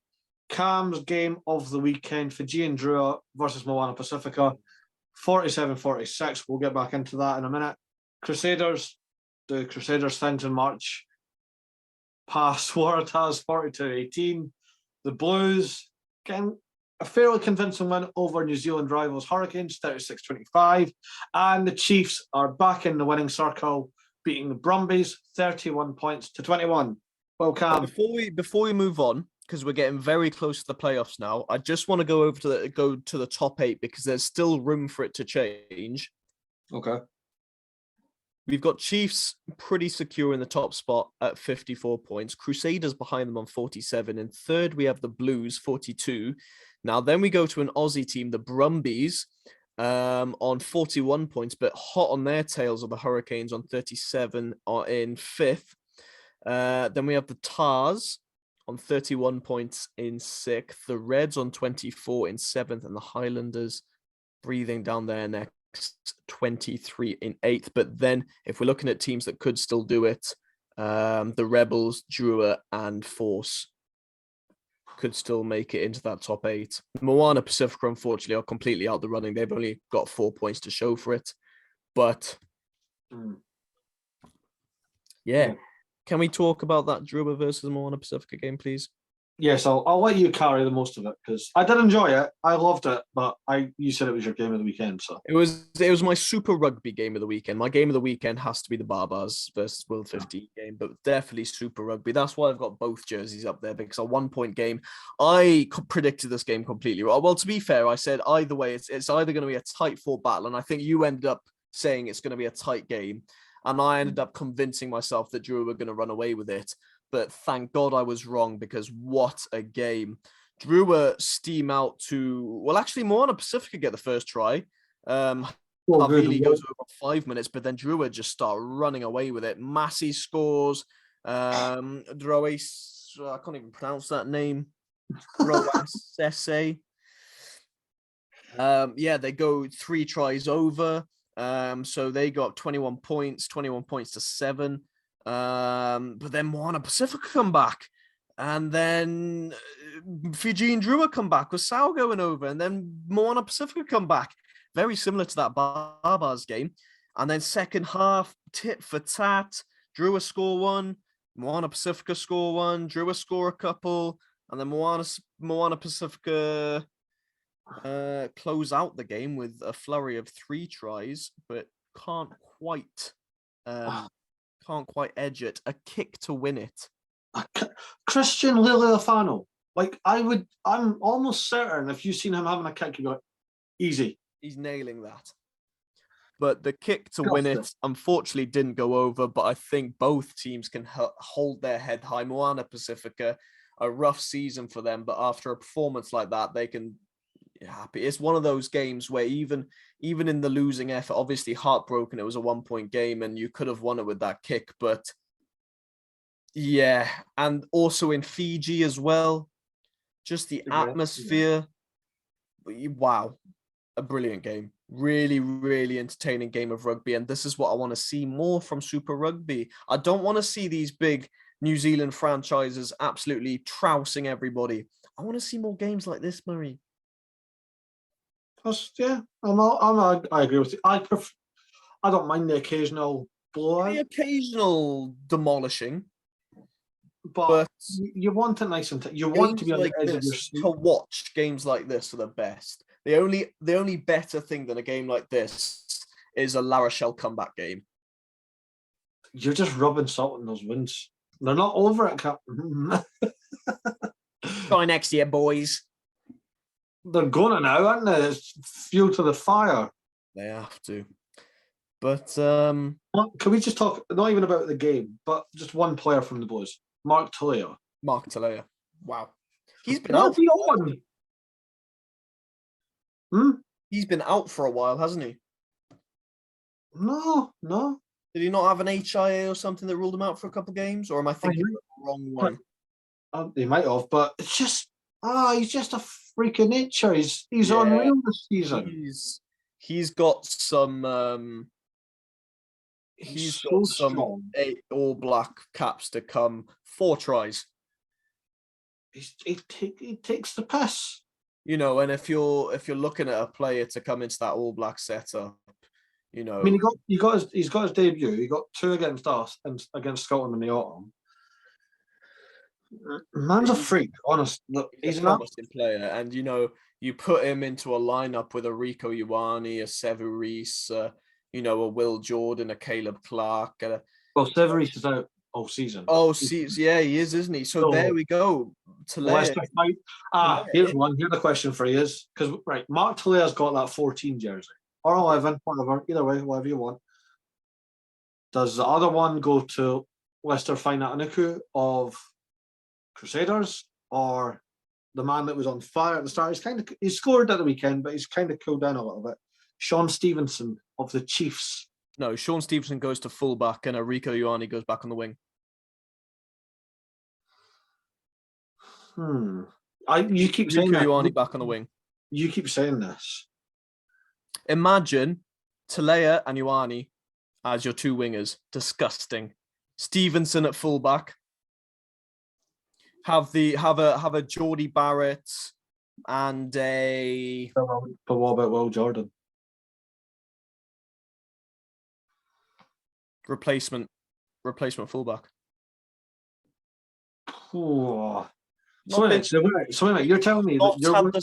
Cam's game of the weekend, Fijian Drua versus Moana Pacifica, 47-46. We'll get back into that in a minute. Crusaders do Crusaders things in March. Past Waratahs, 42-18. The Blues getting a fairly convincing win over New Zealand rivals Hurricanes, 36-25. And the Chiefs are back in the winning circle, beating the Brumbies, 31 points to 21. Well, Cam. Before we move on, because we're getting very close to the playoffs now, I just want to go to the top 8 because there's still room for it to change. Okay. We've got Chiefs pretty secure in the top spot at 54 points. Crusaders behind them on 47. In third, we have the Blues, 42. Now, then we go to an Aussie team, the Brumbies, on 41 points, but hot on their tails are the Hurricanes on 37 are in fifth. Then we have the Tars on 31 points in sixth. The Reds on 24 in seventh, and the Highlanders breathing down their necks, 23 in eighth. But then if we're looking at teams that could still do it, the Rebels, Drua, and Force could still make it into that top eight. Moana Pacifica, unfortunately, are completely out the running. They've only got 4 points to show for it. But yeah. Can we talk about that Drua versus Moana Pacifica game, please? Yes, I'll let you carry the most of it because I did enjoy it. I loved it, but you said it was your game of the weekend, so it was my Super Rugby game of the weekend. My game of the weekend has to be the Barbars versus World 15 game, but definitely Super Rugby. That's why I've got both jerseys up there, because a 1 point game. I predicted this game completely wrong. Well, to be fair, I said either way, it's either going to be a tight fought battle, and I think you ended up saying it's going to be a tight game, and I ended up convincing myself that Drew were going to run away with it. But thank God I was wrong, because what a game. Drua steam out to, well, actually, Moana Pacifica get the first try. Havili goes over 5 minutes, but then Drua just start running away with it. Massey scores. Droes, I can't even pronounce that name. Droasese. Yeah, they go 3 tries over. So they got 21 points to 7. But then Moana Pacifica come back, and then Fiji and Drua come back with Sao going over, and then Moana Pacifica come back. Very similar to that Barbars game. And then second half, tit for tat, Drua score 1, Moana Pacifica score 1, Drua score a couple, and then Moana Pacifica close out the game with a flurry of 3 tries, but can't quite edge it. A kick to win it. Christian Liliafano. Like, I'm almost certain if you've seen him having a kick, you'd be like, easy. He's nailing that. But the kick to win it, unfortunately, didn't go over. But I think both teams can hold their head high. Moana Pacifica, a rough season for them, but after a performance like that, they can be happy. It's one of those games where even in the losing effort, obviously heartbroken, it was a 1 point game and you could have won it with that kick. But yeah, and also in Fiji as well, just the atmosphere. Yeah. Wow, a brilliant game. Really, really entertaining game of rugby. And this is what I want to see more from Super Rugby. I don't want to see these big New Zealand franchises absolutely trouncing everybody. I want to see more games like this, Murray. Yeah, I agree with you. I don't mind the occasional blowout. The occasional demolishing. But you want it nice and you want to be on the edge of your seat. To watch games like this are the best. The only better thing than a game like this is a La Rochelle comeback game. You're just rubbing salt in those wins. They're not over it, Captain. Try next year, boys. They're going now, aren't they? It's fuel to the fire. They have to. But can we just talk not even about the game, but just one player from the Blues, Mark Talea. Wow, he's been out. He's been out for a while, hasn't he? No. Did he not have an HIA or something that ruled him out for a couple of games? Or am I thinking of the wrong one? He might have, but it's just he's just a freak of nature. He's unreal this season. He's got some some 8 All Black caps to come. 4 tries. He takes the piss. You know, and if you're looking at a player to come into that All Black setup, you know, I mean, he's got his debut. He got 2 against us and against Scotland in the autumn. Man's a freak, honest. Look, he's a promising player, and you know, you put him into a lineup with a Rico Ioane, a Sevu Reece, you know, a Will Jordan, a Caleb Clark. Well, Sevu Reece is out all season. Yeah, he is, isn't he? So there we go. Here's one. Here's the question for you is because Mark Talea's got that 14 jersey or 11, whatever. Either way, whatever you want. Does the other one go to Lester Fainatanuku of Crusaders, or the man that was on fire at the start? He scored at the weekend, but he's kind of cooled down a little bit. Sean Stevenson of the Chiefs. No, Sean Stevenson goes to fullback and Rieko Ioane goes back on the wing. You keep saying Rieko that. Ioane back on the wing. You keep saying this. Imagine Talea and Ioane as your two wingers. Disgusting. Stevenson at fullback. Have a Geordie Barrett and a. But what about Will Jordan? Replacement fullback. So wait a minute, you're telling me that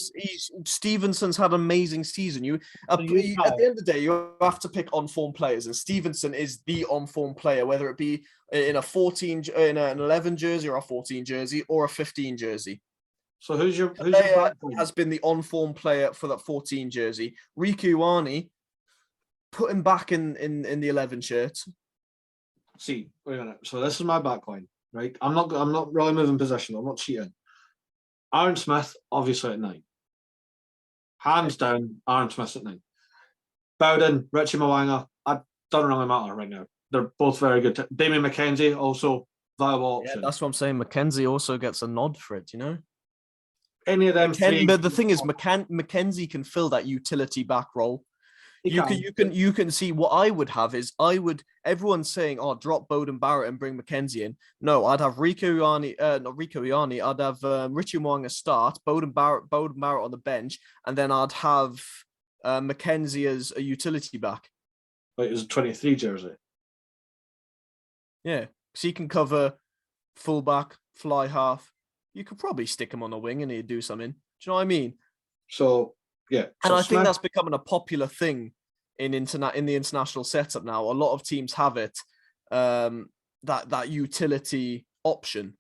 Stevenson's had an amazing season. At the end of the day, you have to pick on-form players, and Stevenson is the on-form player, whether it be in an 11 jersey or a 14 jersey or a 15 jersey. So who's your has been the on-form player for that 14 jersey. Rieko Ioane, put him back in the 11 shirt. See, wait a minute. So this is my backline, right? I'm not really moving position. I'm not cheating. Aaron Smith, obviously at 9. Hands down, Aaron Smith at 9. Bowden, Richie Mwanga, it doesn't really matter right now. They're both very good. Damien McKenzie, also viable option. Yeah, that's what I'm saying. McKenzie also gets a nod for it, you know? Any of them three. But the thing is, McKenzie can fill that utility back role. You can see what I would have is everyone's saying, oh, drop Bowden Barrett and bring McKenzie in. No, I'd have Rieko Ioane, I'd have Richie Mwanga start, Bowden Barrett on the bench, and then I'd have McKenzie as a utility back. Like it's a 23 jersey. Yeah, so he can cover fullback, fly half. You could probably stick him on the wing and he'd do something. Do you know what I mean? So yeah, and I think that's becoming a popular thing in the international setup now. A lot of teams have it, that utility option.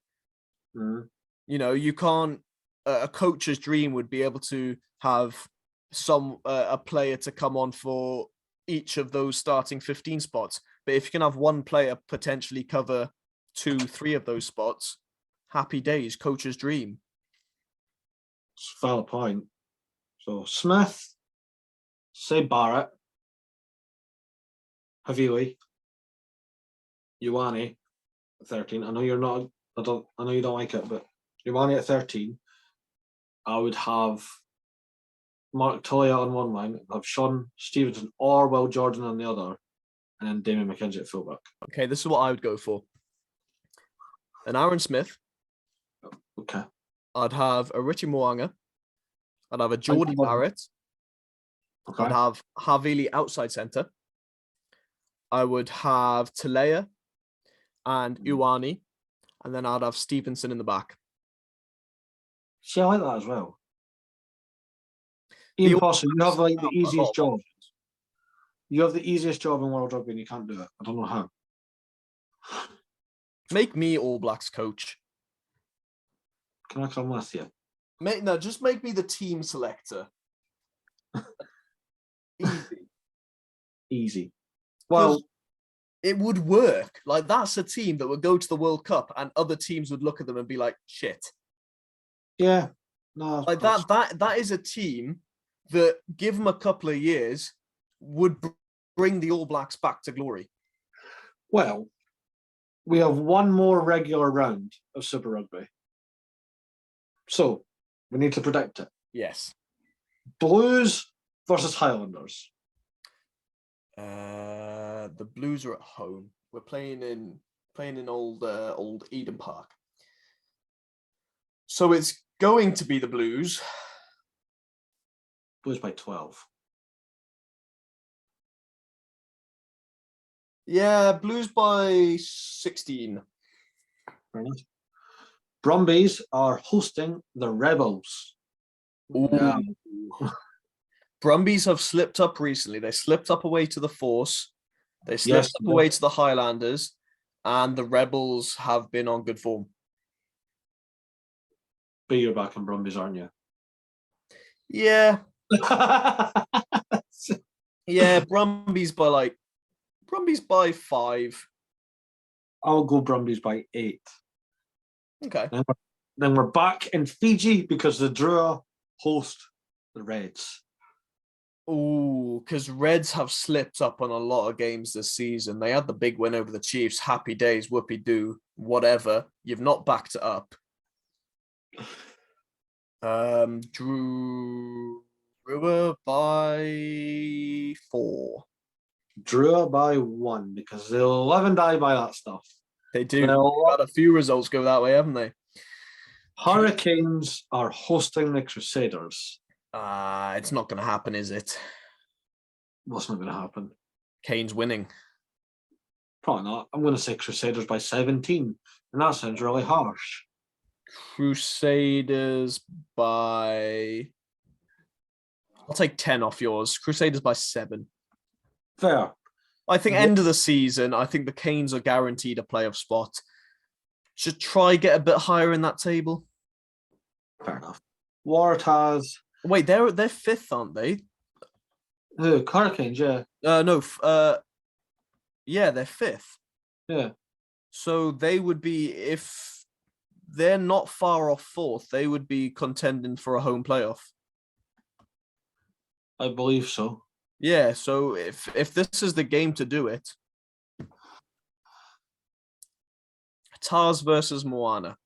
Mm. You know, you can't. A coach's dream would be able to have a player to come on for each of those starting 15 spots. But if you can have one player potentially cover 2-3 of those spots, happy days. Coach's dream. It's a valid point. So Smith, say Barrett, Havili, Ioane at 13. I know you're not. I know you don't like it, but Ioane at 13. I would have Mark Toya on one line, I'd have Sean Stevenson or Will Jordan on the other, and then Damien McKenzie at fullback. Okay, this is what I would go for. An Aaron Smith. Okay. I'd have a Richie Mwanga. I'd have a Geordie Barrett. Okay. I'd have Havili outside centre. I would have Talea and Ioane, and then I'd have Stevenson in the back. See, I like that as well. Ian Possum, you have like the easiest job. You have the easiest job in World Rugby and you can't do it. I don't know how. Make me All Blacks coach. Can I come with you? Just make me the team selector. Easy. Well, it would work. Like, that's a team that would go to the World Cup and other teams would look at them and be like, shit. Yeah. No. Like that is a team that, give them a couple of years, would bring the All Blacks back to glory. Well, we have one more regular round of Super Rugby. So, we need to predict it. Yes. Blues versus Highlanders. The Blues are at home. We're playing in old Eden Park. So it's going to be the Blues. Blues by 12. Yeah, Blues by 16. Fair enough. Brumbies are hosting the Rebels. Ooh. Yeah. Brumbies have slipped up recently. They slipped up away to the Force. They slipped up away to the Highlanders. And the Rebels have been on good form. But you're back in Brumbies, aren't you? Yeah. Yeah, Brumbies by like Brumbies by 5. I'll go Brumbies by 8. Okay. Then we're back in Fiji because the Drua host the Reds. Ooh, because Reds have slipped up on a lot of games this season. They had the big win over the Chiefs. Happy days, whoopee doo, whatever. You've not backed it up. Drua by 4. Drua by 1 because they'll live and die by that stuff. They do. They've had a few results go that way, haven't they? Hurricanes are hosting the Crusaders. It's not going to happen, is it? What's not going to happen? Canes winning. Probably not. I'm going to say Crusaders by 17, and that sounds really harsh. Crusaders by... I'll take 10 off yours. Crusaders by 7. Fair. I think end of the season, I think the Canes are guaranteed a playoff spot. Should try get a bit higher in that table. Fair enough. Waratahs. Wait, they're 5th, aren't they? Who? Hurricanes, yeah. No. Yeah, they're 5th. Yeah. So they would be, if they're not far off 4th, they would be contending for a home playoff. I believe so. Yeah, so if this is the game to do it, Tars versus Moana.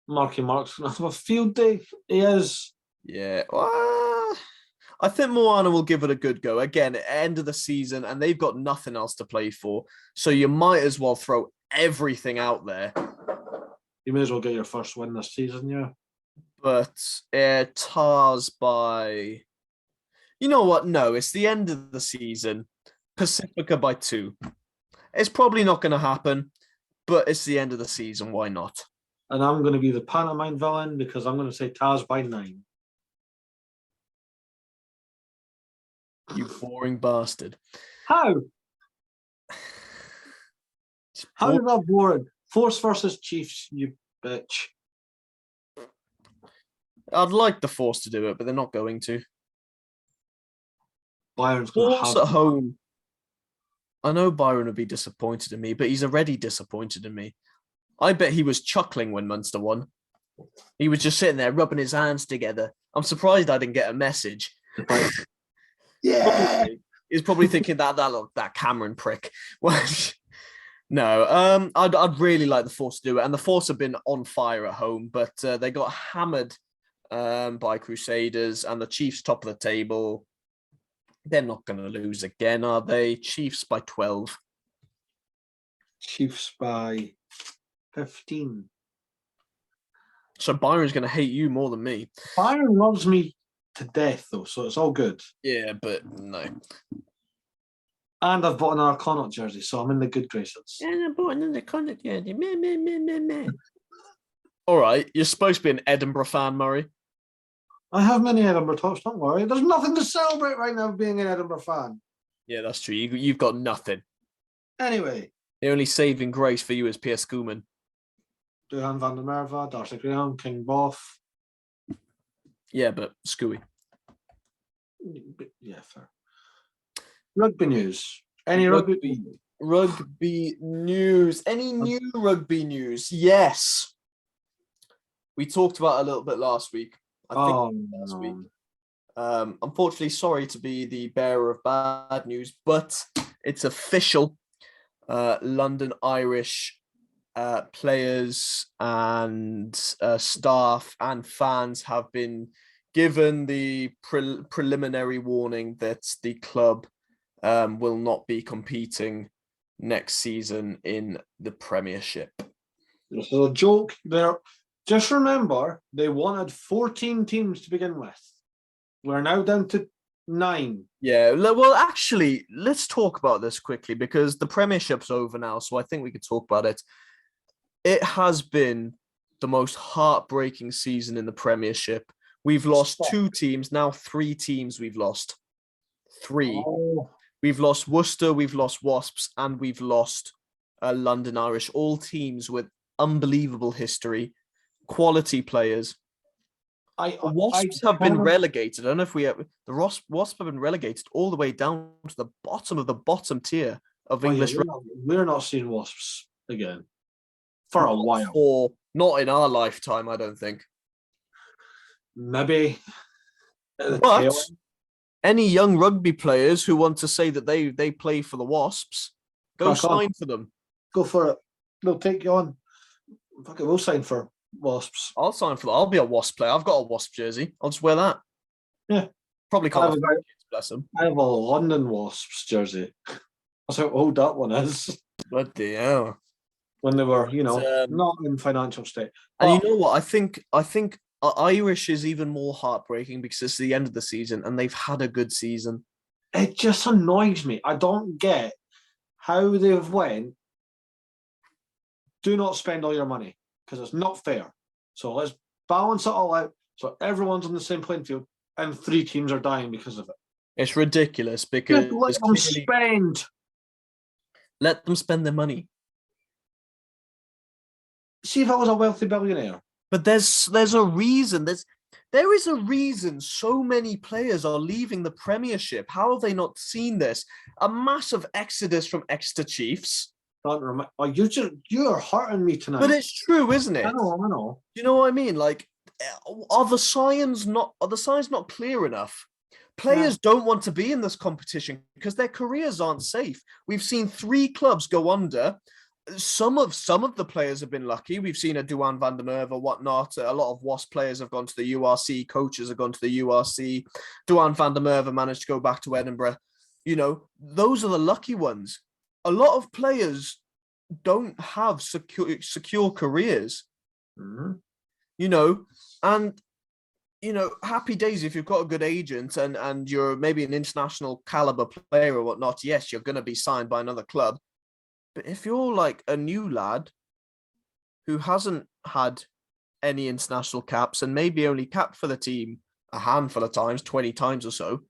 Marky Mark's going to have a field day. He is. Yeah. I think Moana will give it a good go. Again, end of the season, and they've got nothing else to play for. So you might as well throw everything out there. You may as well get your first win this season, yeah. But Tars by... You know what? No, it's the end of the season. Pacifica by 2. It's probably not going to happen, but it's the end of the season. Why not? And I'm going to be the pantomime villain because I'm going to say Taz by 9. You boring bastard. How? How is that boring? Force versus Chiefs, you bitch. I'd like the Force to do it, but they're not going to. Byron's going to Force at home. I know Byron would be disappointed in me, but he's already disappointed in me. I bet he was chuckling when Munster won. He was just sitting there rubbing his hands together. I'm surprised I didn't get a message. Yeah. He's probably thinking that Cameron prick. No, I'd really like the Force to do it, and the Force have been on fire at home, but they got hammered by Crusaders, and the Chiefs top of the table. They're not going to lose again, are they? Chiefs by 12. Chiefs by 15. So Byron's going to hate you more than me. Byron loves me to death, though, so it's all good. Yeah, but no. And I've bought another Connacht jersey, so I'm in the good graces. And I bought another Connacht jersey. Meh. All right, you're supposed to be an Edinburgh fan, Murray. I have many Edinburgh tops, don't worry. There's nothing to celebrate right now being an Edinburgh fan. Yeah, that's true. You've got nothing. Anyway. The only saving grace for you is Piers Schoeman. Duhan van der Merwe, Darcy Graham, King Boff. Yeah, but Scooey. Yeah, fair. Rugby news. Any rugby news? Any new rugby news? Yes. We talked about it a little bit last week. Last week. Unfortunately, sorry to be the bearer of bad news, but it's official. London Irish players and staff and fans have been given the preliminary warning that the club will not be competing next season in the Premiership. This is a joke. Just remember, they wanted 14 teams to begin with. We're now down to 9. Yeah, well, actually, let's talk about this quickly because the Premiership's over now, so I think we could talk about it. It has been the most heartbreaking season in the Premiership. We've lost 2 teams, now 3 teams we've lost. 3. Oh. We've lost Worcester, we've lost Wasps, and we've lost London Irish, all teams with unbelievable history, quality players. I Wasps have been relegated. I don't know if we have, the Wasps have been relegated all the way down to the bottom of the bottom tier of English. We're not seeing Wasps again for a while. Or not in our lifetime, I don't think. Maybe. But any young rugby players who want to say that they play for the Wasps, go sign for them. Go for it. They'll take you on. Fuck it, we'll sign for Wasps. I'll sign for that. I'll be a Wasp player. I've got a Wasp jersey. I'll just wear that. Yeah. Probably can't. Bless them. I have a London Wasps jersey. That's how old that one is. Bloody hell. When they were, not in financial state. And you know what? I think Irish is even more heartbreaking because it's the end of the season and they've had a good season. It just annoys me. I don't get how they've went. Do not spend all your money because it's not fair. So let's balance it all out so everyone's on the same playing field and 3 teams are dying because of it. It's ridiculous because let them spend. Let them spend their money. See if I was a wealthy billionaire. But there's a reason. There is a reason so many players are leaving the Premiership. How have they not seen this? A massive exodus from Exeter Chiefs. You're hurting me tonight. But it's true, isn't it? I know. You know what I mean? Like, are the signs not clear enough? Players don't want to be in this competition because their careers aren't safe. We've seen 3 clubs go under. Some of the players have been lucky. We've seen a Duan van der Merwe or whatnot. A lot of Wasp players have gone to the URC. Coaches have gone to the URC. Duan van der Merwe managed to go back to Edinburgh. Those are the lucky ones. A lot of players don't have secure careers. And happy days if you've got a good agent and you're maybe an international caliber player or whatnot. Yes, you're going to be signed by another club. But if you're like a new lad who hasn't had any international caps and maybe only capped for the team a handful of times, 20 times or so,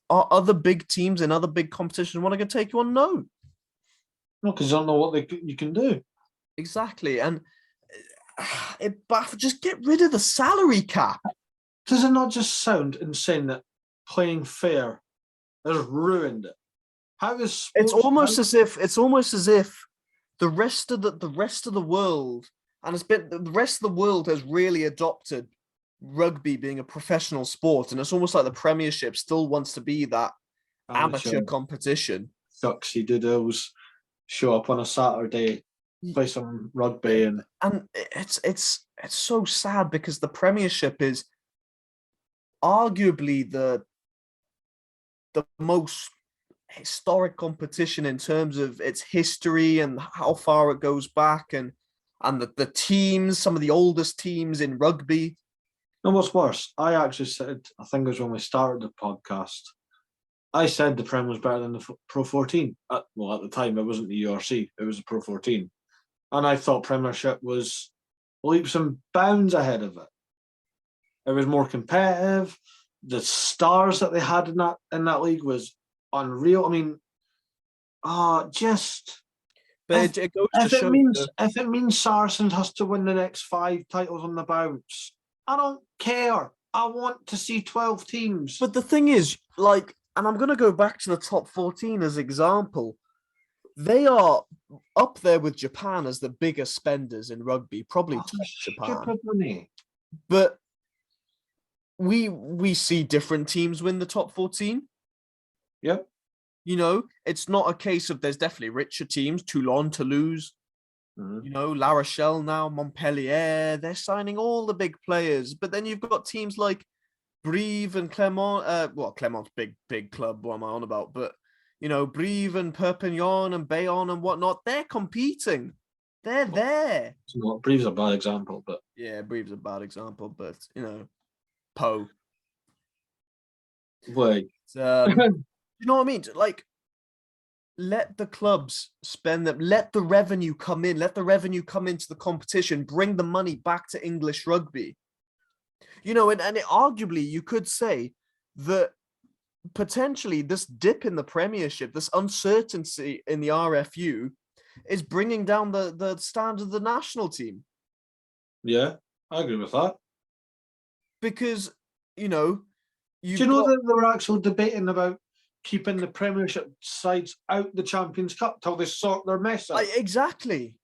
are other big teams in other big competitions want to take you on? No. No, because you don't know what you can do. Exactly. And just get rid of the salary cap. Does it not just sound insane that playing fair has ruined it? How is it's almost as if the rest of the world, and the rest of the world has really adopted rugby being a professional sport, and it's almost like the Premiership still wants to be that amateur competition. Duxy doodles show up on a Saturday, play some rugby, and it's so sad because the Premiership is arguably the most historic competition in terms of its history and how far it goes back, and the teams, some of the oldest teams in rugby. No, what's worse, I actually said, I think it was when we started the podcast, I said the Prem was better than the Pro 14. At the time, it wasn't the URC, it was the Pro 14. And I thought Premiership was leaps and bounds ahead of it. It was more competitive. The stars that they had in that league was unreal. I mean, it goes to show if it means Saracens has to win the next 5 titles on the bounce, I don't care. I want to see 12 teams. But the thing is, and I'm going to go back to the top 14 as example. They are up there with Japan as the biggest spenders in rugby, probably Japan. But we see different teams win the top 14. Yep. It's not a case of there's definitely richer teams, Toulon, Toulouse, La Rochelle now, Montpellier, they're signing all the big players. But then you've got teams like Brive and Clermont. Clermont's big club, what am I on about? But, Brive and Perpignan and Bayonne and whatnot, they're competing. They're there. Brive's a bad example, but... Yeah, Brive's a bad example, but, Po. Wait. You know what I mean? Let the clubs spend them. Let the revenue come in. Let the revenue come into the competition. Bring the money back to English rugby. And arguably you could say that potentially this dip in the Premiership, this uncertainty in the RFU, is bringing down the standard of the national team. Yeah, I agree with that. because, you know, Do you know that they were actually debating about keeping the Premiership sides out the Champions Cup till they sort their mess out? Exactly.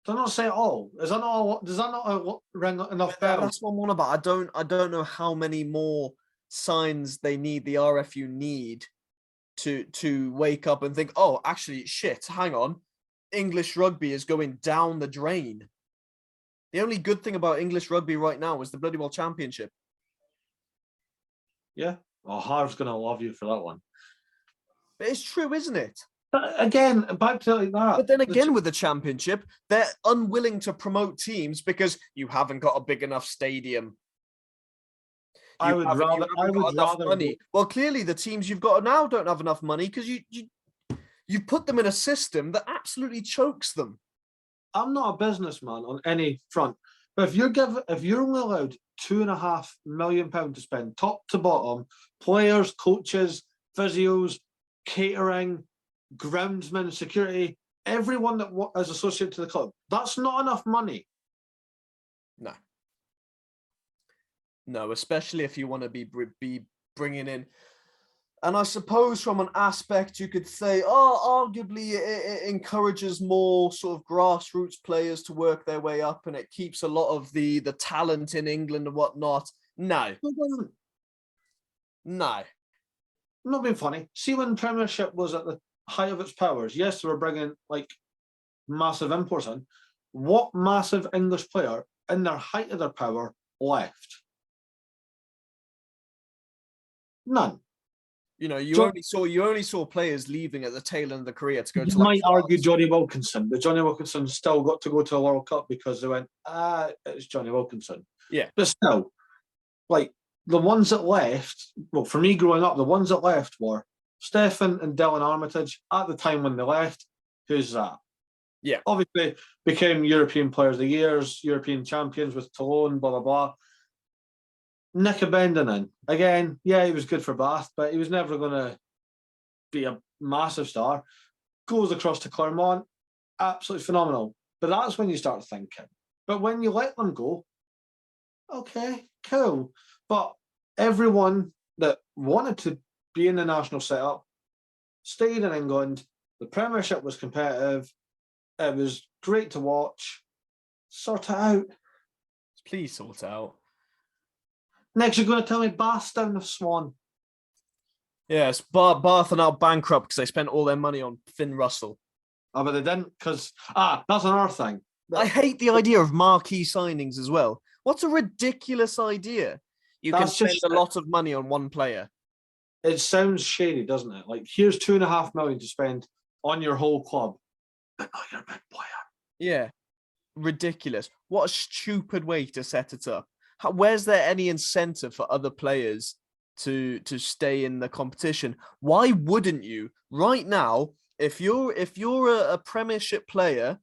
They're not saying all. Is that not all? Does that not ring enough bells? That's what I'm on about. I don't know how many more signs they need, the RFU need to wake up and think, oh, actually, shit, hang on. English rugby is going down the drain. The only good thing about English rugby right now is the bloody well championship. Yeah. Well, Harv's going to love you for that one. But it's true, isn't it? But again, back to like that. But then again, with the championship, they're unwilling to promote teams because you haven't got a big enough stadium. I would rather money. Well, clearly the teams you've got now don't have enough money because you put them in a system that absolutely chokes them. I'm not a businessman on any front, but if you're only allowed £2.5 million to spend top to bottom, players, coaches, physios, catering, groundsmen, security, everyone that is associated to the club, that's not enough money. No, especially if you want to be bringing in. And I suppose from an aspect you could say, arguably it encourages more sort of grassroots players to work their way up and it keeps a lot of the talent in England and whatnot. No. No. I'm not being funny. See, when Premiership was at the height of its powers, yes, they were bringing like massive imports in. What massive English player in their height of their power left? None. You know, you only saw players leaving at the tail end of the career to go to. You might argue Johnny Wilkinson, but Johnny Wilkinson still got to go to a World Cup because they went, it's Johnny Wilkinson. Yeah. But still, like the ones that left, well, for me growing up, the ones that left were Stefan and Dylan Armitage at the time when they left. Who's that? Yeah. Obviously became European Players of the Years, European champions with Toulon, blah, blah, blah. Nick Abendanen, again, yeah, he was good for Bath, but he was never going to be a massive star. Goes across to Clermont, absolutely phenomenal. But that's when you start thinking. But when you let them go, okay, cool. But everyone that wanted to be in the national setup stayed in England. The Premiership was competitive. It was great to watch. Sort it out. Please sort it out. Next, you're going to tell me Bath's down the Swan. Yes, Bath are now bankrupt because they spent all their money on Finn Russell. Oh, but they didn't because, that's another thing. I hate the idea of marquee signings as well. What's a ridiculous idea? You can spend a lot of money on one player. It sounds shady, doesn't it? Like, here's $2.5 million to spend on your whole club, but not your big player. Yeah, ridiculous. What a stupid way to set it up. Where's there any incentive for other players to stay in the competition? Why wouldn't you right now? If you're a Premiership player,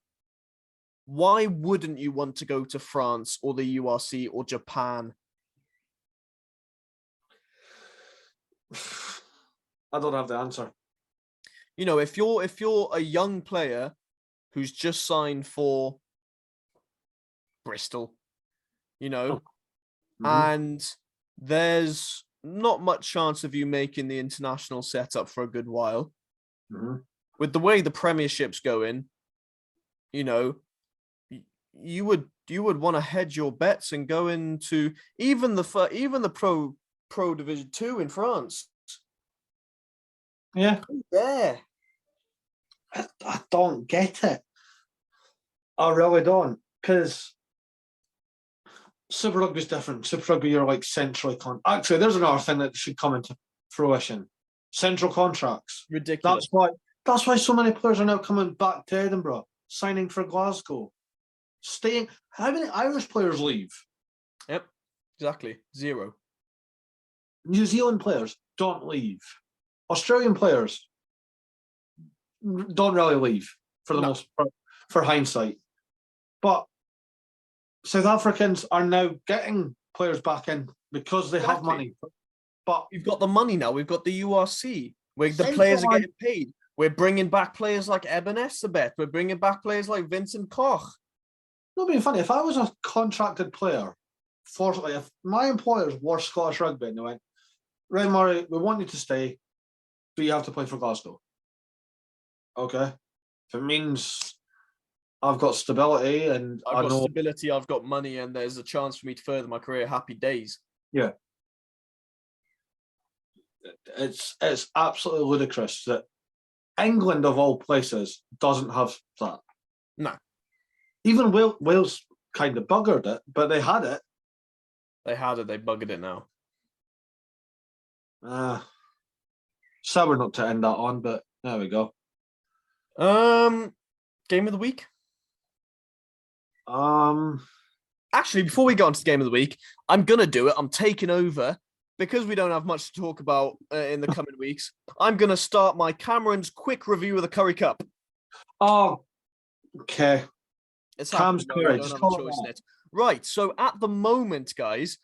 why wouldn't you want to go to France or the URC or Japan? I don't have the answer. You know, if you're a young player who's just signed for Bristol, you know, and there's not much chance of you making the international setup for a good while. With the way the Premiership's going, you know, you would want to hedge your bets and go into even the Pro Division 2 in France. Yeah. Yeah. I don't get it. I really don't, because Super Rugby is different. Super Rugby, you're like centrally actually, there's another thing that should come into fruition: central contracts. Ridiculous. That's why so many players are now coming back to Edinburgh, signing for Glasgow, staying. How many Irish players leave? Yep, exactly. 0. New Zealand players don't leave. Australian players don't really leave for the most part, for hindsight. But South Africans are now getting players back in because they have money. But we've got the money now. We've got the URC where the players are getting paid. We're bringing back players like Eben Etzebeth. We're bringing back players like Vincent Koch. Not being funny, if I was a contracted player fortunately, if my employers were Scottish Rugby and they went, right, Murray, we want you to stay, but you have to play for Glasgow. Okay. If it means I've got stability and I've got stability, I've got money, and there's a chance for me to further my career, happy days. Yeah. It's absolutely ludicrous that England, of all places, doesn't have that. No. Even Wales kind of buggered it, but they had it. They had it, they buggered it now. Sour not to end that on, but there we go. Game of the week? Actually, before we get on to the game of the week, I'm going to do it. I'm taking over. Because we don't have much to talk about in the coming weeks, I'm going to start my Cameron's quick review of the Curry Cup. Oh, okay. It's Cam's Curry. Don't have a choice in it. Right. So at the moment, guys,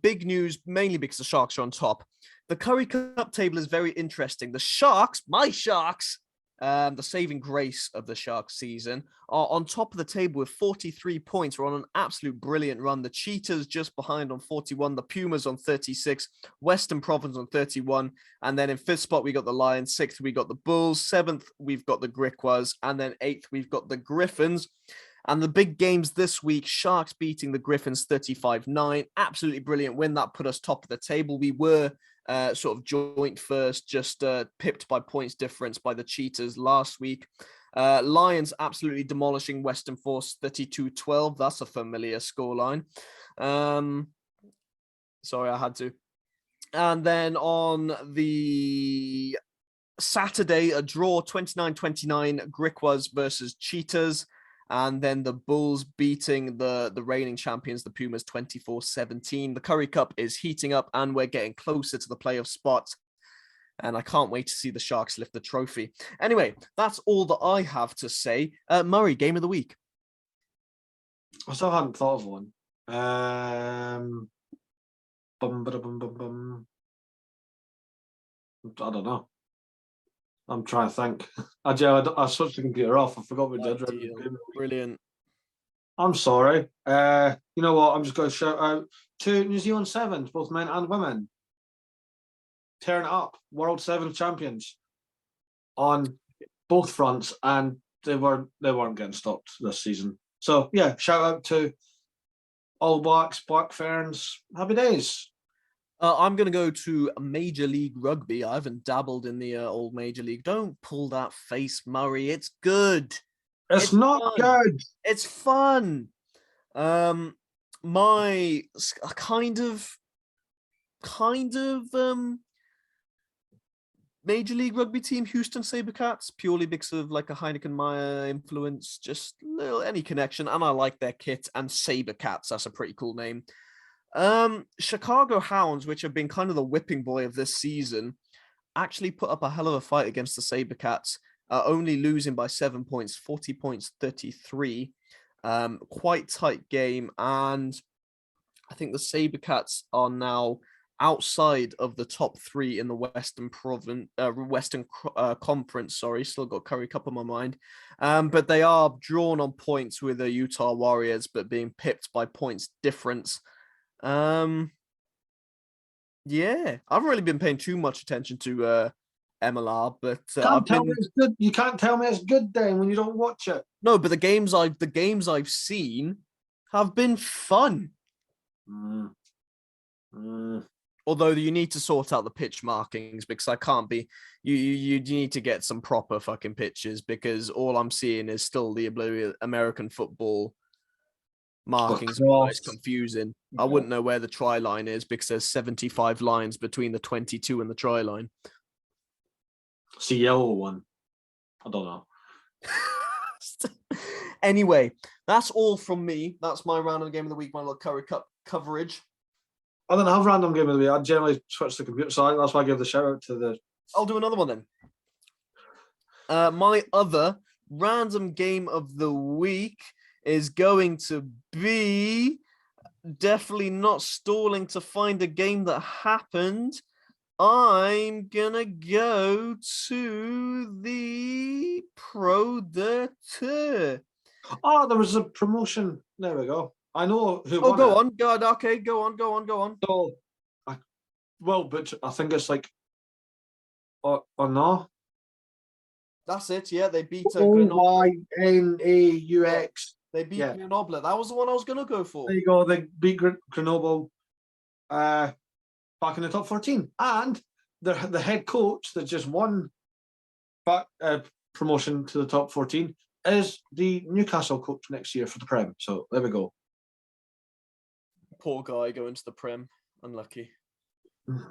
big news, mainly because the Sharks are on top. The Curry Cup table is very interesting. The Sharks, my Sharks, the saving grace of the Sharks season, are on top of the table with 43 points. We're on an absolute brilliant run. The Cheetahs just behind on 41, the Pumas on 36, Western Province on 31, and then in fifth spot, we got the Lions, sixth, we got the Bulls, seventh, we've got the Griquas, and then eighth, we've got the Griffins. And the big games this week, Sharks beating the Griffins 35-9. Absolutely brilliant win. That put us top of the table. We were sort of joint first, just pipped by points difference by the Cheetahs last week. Lions absolutely demolishing Western Force 32-12. That's a familiar scoreline. Sorry, I had to. And then on the Saturday, a draw 29-29, Griquas versus Cheetahs. And then the Bulls beating the reigning champions, the Pumas, 24-17. The Curry Cup is heating up and we're getting closer to the playoff spot. And I can't wait to see the Sharks lift the trophy. Anyway, that's all that I have to say. Murray, game of the week. I still hadn't thought of one. I don't know. I'm trying to think. I switched the computer off. I forgot we did. Brilliant. I'm sorry. You know what? I'm just going to shout out to New Zealand Sevens, both men and women. Tearing it up. World Sevens champions on both fronts, and they weren't getting stopped this season. So yeah, shout out to All Blacks, Black Ferns. Happy days. I'm going to go to Major League Rugby. I haven't dabbled in the old Major League. Don't pull that face, Murray. It's good. It's not fun. good. It's fun. My kind of Major League Rugby team, Houston SaberCats, purely because of like a Heineken Meyer influence, just any connection. And I like their kit, and SaberCats, that's a pretty cool name. Chicago Hounds, which have been kind of the whipping boy of this season, actually put up a hell of a fight against the SaberCats, only losing by 7 points, 40 points, 33. Quite tight game. And I think the SaberCats are now outside of the top three in the Western Conference. Sorry, still got Curry Cup on my mind. But they are drawn on points with the Utah Warriors, but being pipped by points difference. Yeah, I haven't really been paying too much attention to MLR, but it's good. You can't tell me it's good then when you don't watch it. No, but the games I've seen have been fun. Although you need to sort out the pitch markings, because I can't be. You need to get some proper fucking pitches, because all I'm seeing is still the American football markings. It's confusing. Yeah. I wouldn't know where the try line is because there's 75 lines between the 22 and the try line. It's a yellow one. I don't know. Anyway, that's all from me. That's my random game of the week, my little Curry Cup coverage. I don't have random game of the week. I generally switch the computer side. That's why I give the shout out to the. I'll do another one then. My other random game of the week is going to be definitely not stalling to find a game that happened. I'm gonna go to the Pro de Tour. Oh, there was a promotion. There we go. I know who Oh, won go it. on. Go on. Okay, go on. So, but I think it's like, or no? That's it. Yeah, they beat Grenoble. OYNAUX. They beat Yeah. Grenoble. That was the one I was going to go for. There you go. They beat Grenoble back in the top 14. And the head coach that just won back promotion to the top 14 is the Newcastle coach next year for the Prem. So there we go. Poor guy going to the Prem. Unlucky.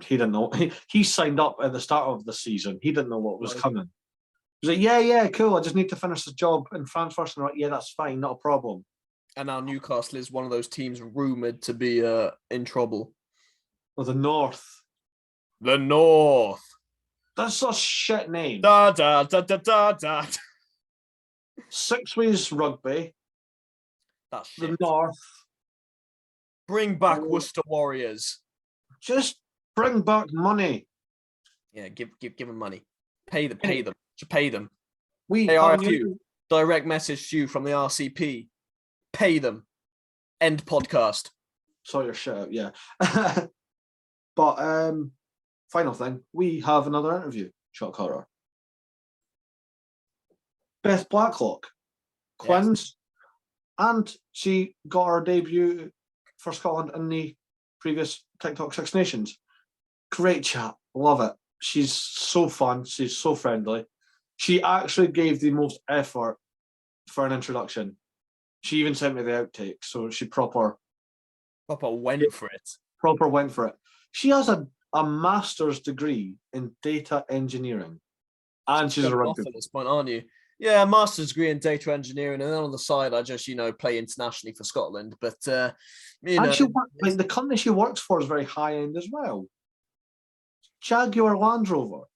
He didn't know. He signed up at the start of the season. He didn't know what was Right. coming. He was like, yeah, cool. I just need to finish the job in France first. And I'm like, yeah, that's fine. Not a problem. And now Newcastle is one of those teams rumoured to be in trouble. Well, the North. The North. That's a shit name. Da da da da da da. Six Ways Rugby. That's shit. The North. Bring back Worcester Warriors. Just bring back money. Yeah, give them money. Pay them. Should pay them. We ARFU, direct message to you from the RCP. Pay them. End podcast. Sort your shit out, yeah. But final thing, we have another interview, shot caller. Beth Blacklock, Quins, yes. And she got her debut for Scotland in the previous TikTok Six Nations. Great chat, love it. She's so fun, she's so friendly. She actually gave the most effort for an introduction. She even sent me the outtakes, so she proper went for it. Proper went for it. She has a master's degree in data engineering, and she's a rugby. At this point, aren't you? Yeah, a master's degree in data engineering, and then on the side, I just play internationally for Scotland. But she like the company she works for is very high end as well. Jaguar Land Rover.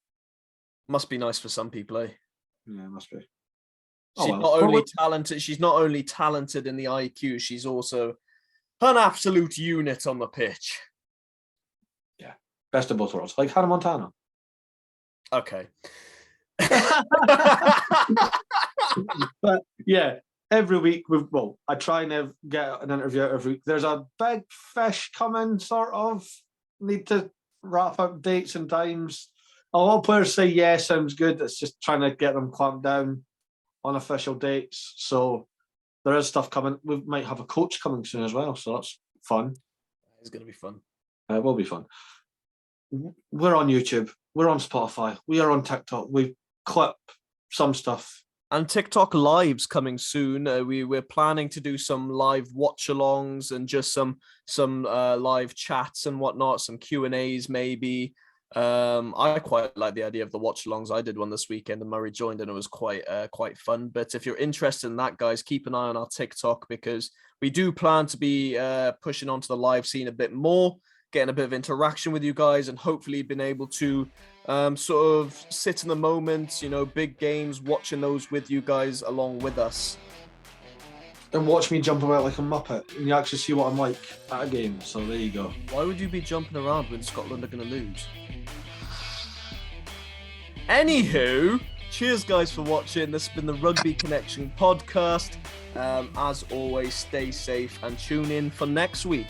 Must be nice for some people, eh? Yeah, it must be. She's not only talented. She's not only talented in the IQ. She's also an absolute unit on the pitch. Yeah, best of both worlds, like Hannah Montana. Okay. But yeah, every week I try and get an interview out every week. There's a big fish coming, sort of. Need to wrap up dates and times. A lot of players say yeah, sounds good. It's just trying to get them clamped down on official dates. So there is stuff coming. We might have a coach coming soon as well, so that's fun. It's going to be fun. It will be fun. We're on YouTube. We're on Spotify. We are on TikTok. We clip some stuff. And TikTok lives coming soon. We're planning to do some live watch-alongs and just some live chats and whatnot, some Q&As maybe. I quite like the idea of the watch-alongs. I did one this weekend and Murray joined and it was quite fun. But if you're interested in that, guys, keep an eye on our TikTok because we do plan to be pushing onto the live scene a bit more, getting a bit of interaction with you guys and hopefully being able to sort of sit in the moment, big games, watching those with you guys along with us. And watch me jump about like a muppet and you actually see what I'm like at a game. So there you go. Why would you be jumping around when Scotland are going to lose? Anywho, cheers guys for watching. This has been the Rugby Connection podcast. As always, stay safe and tune in for next week.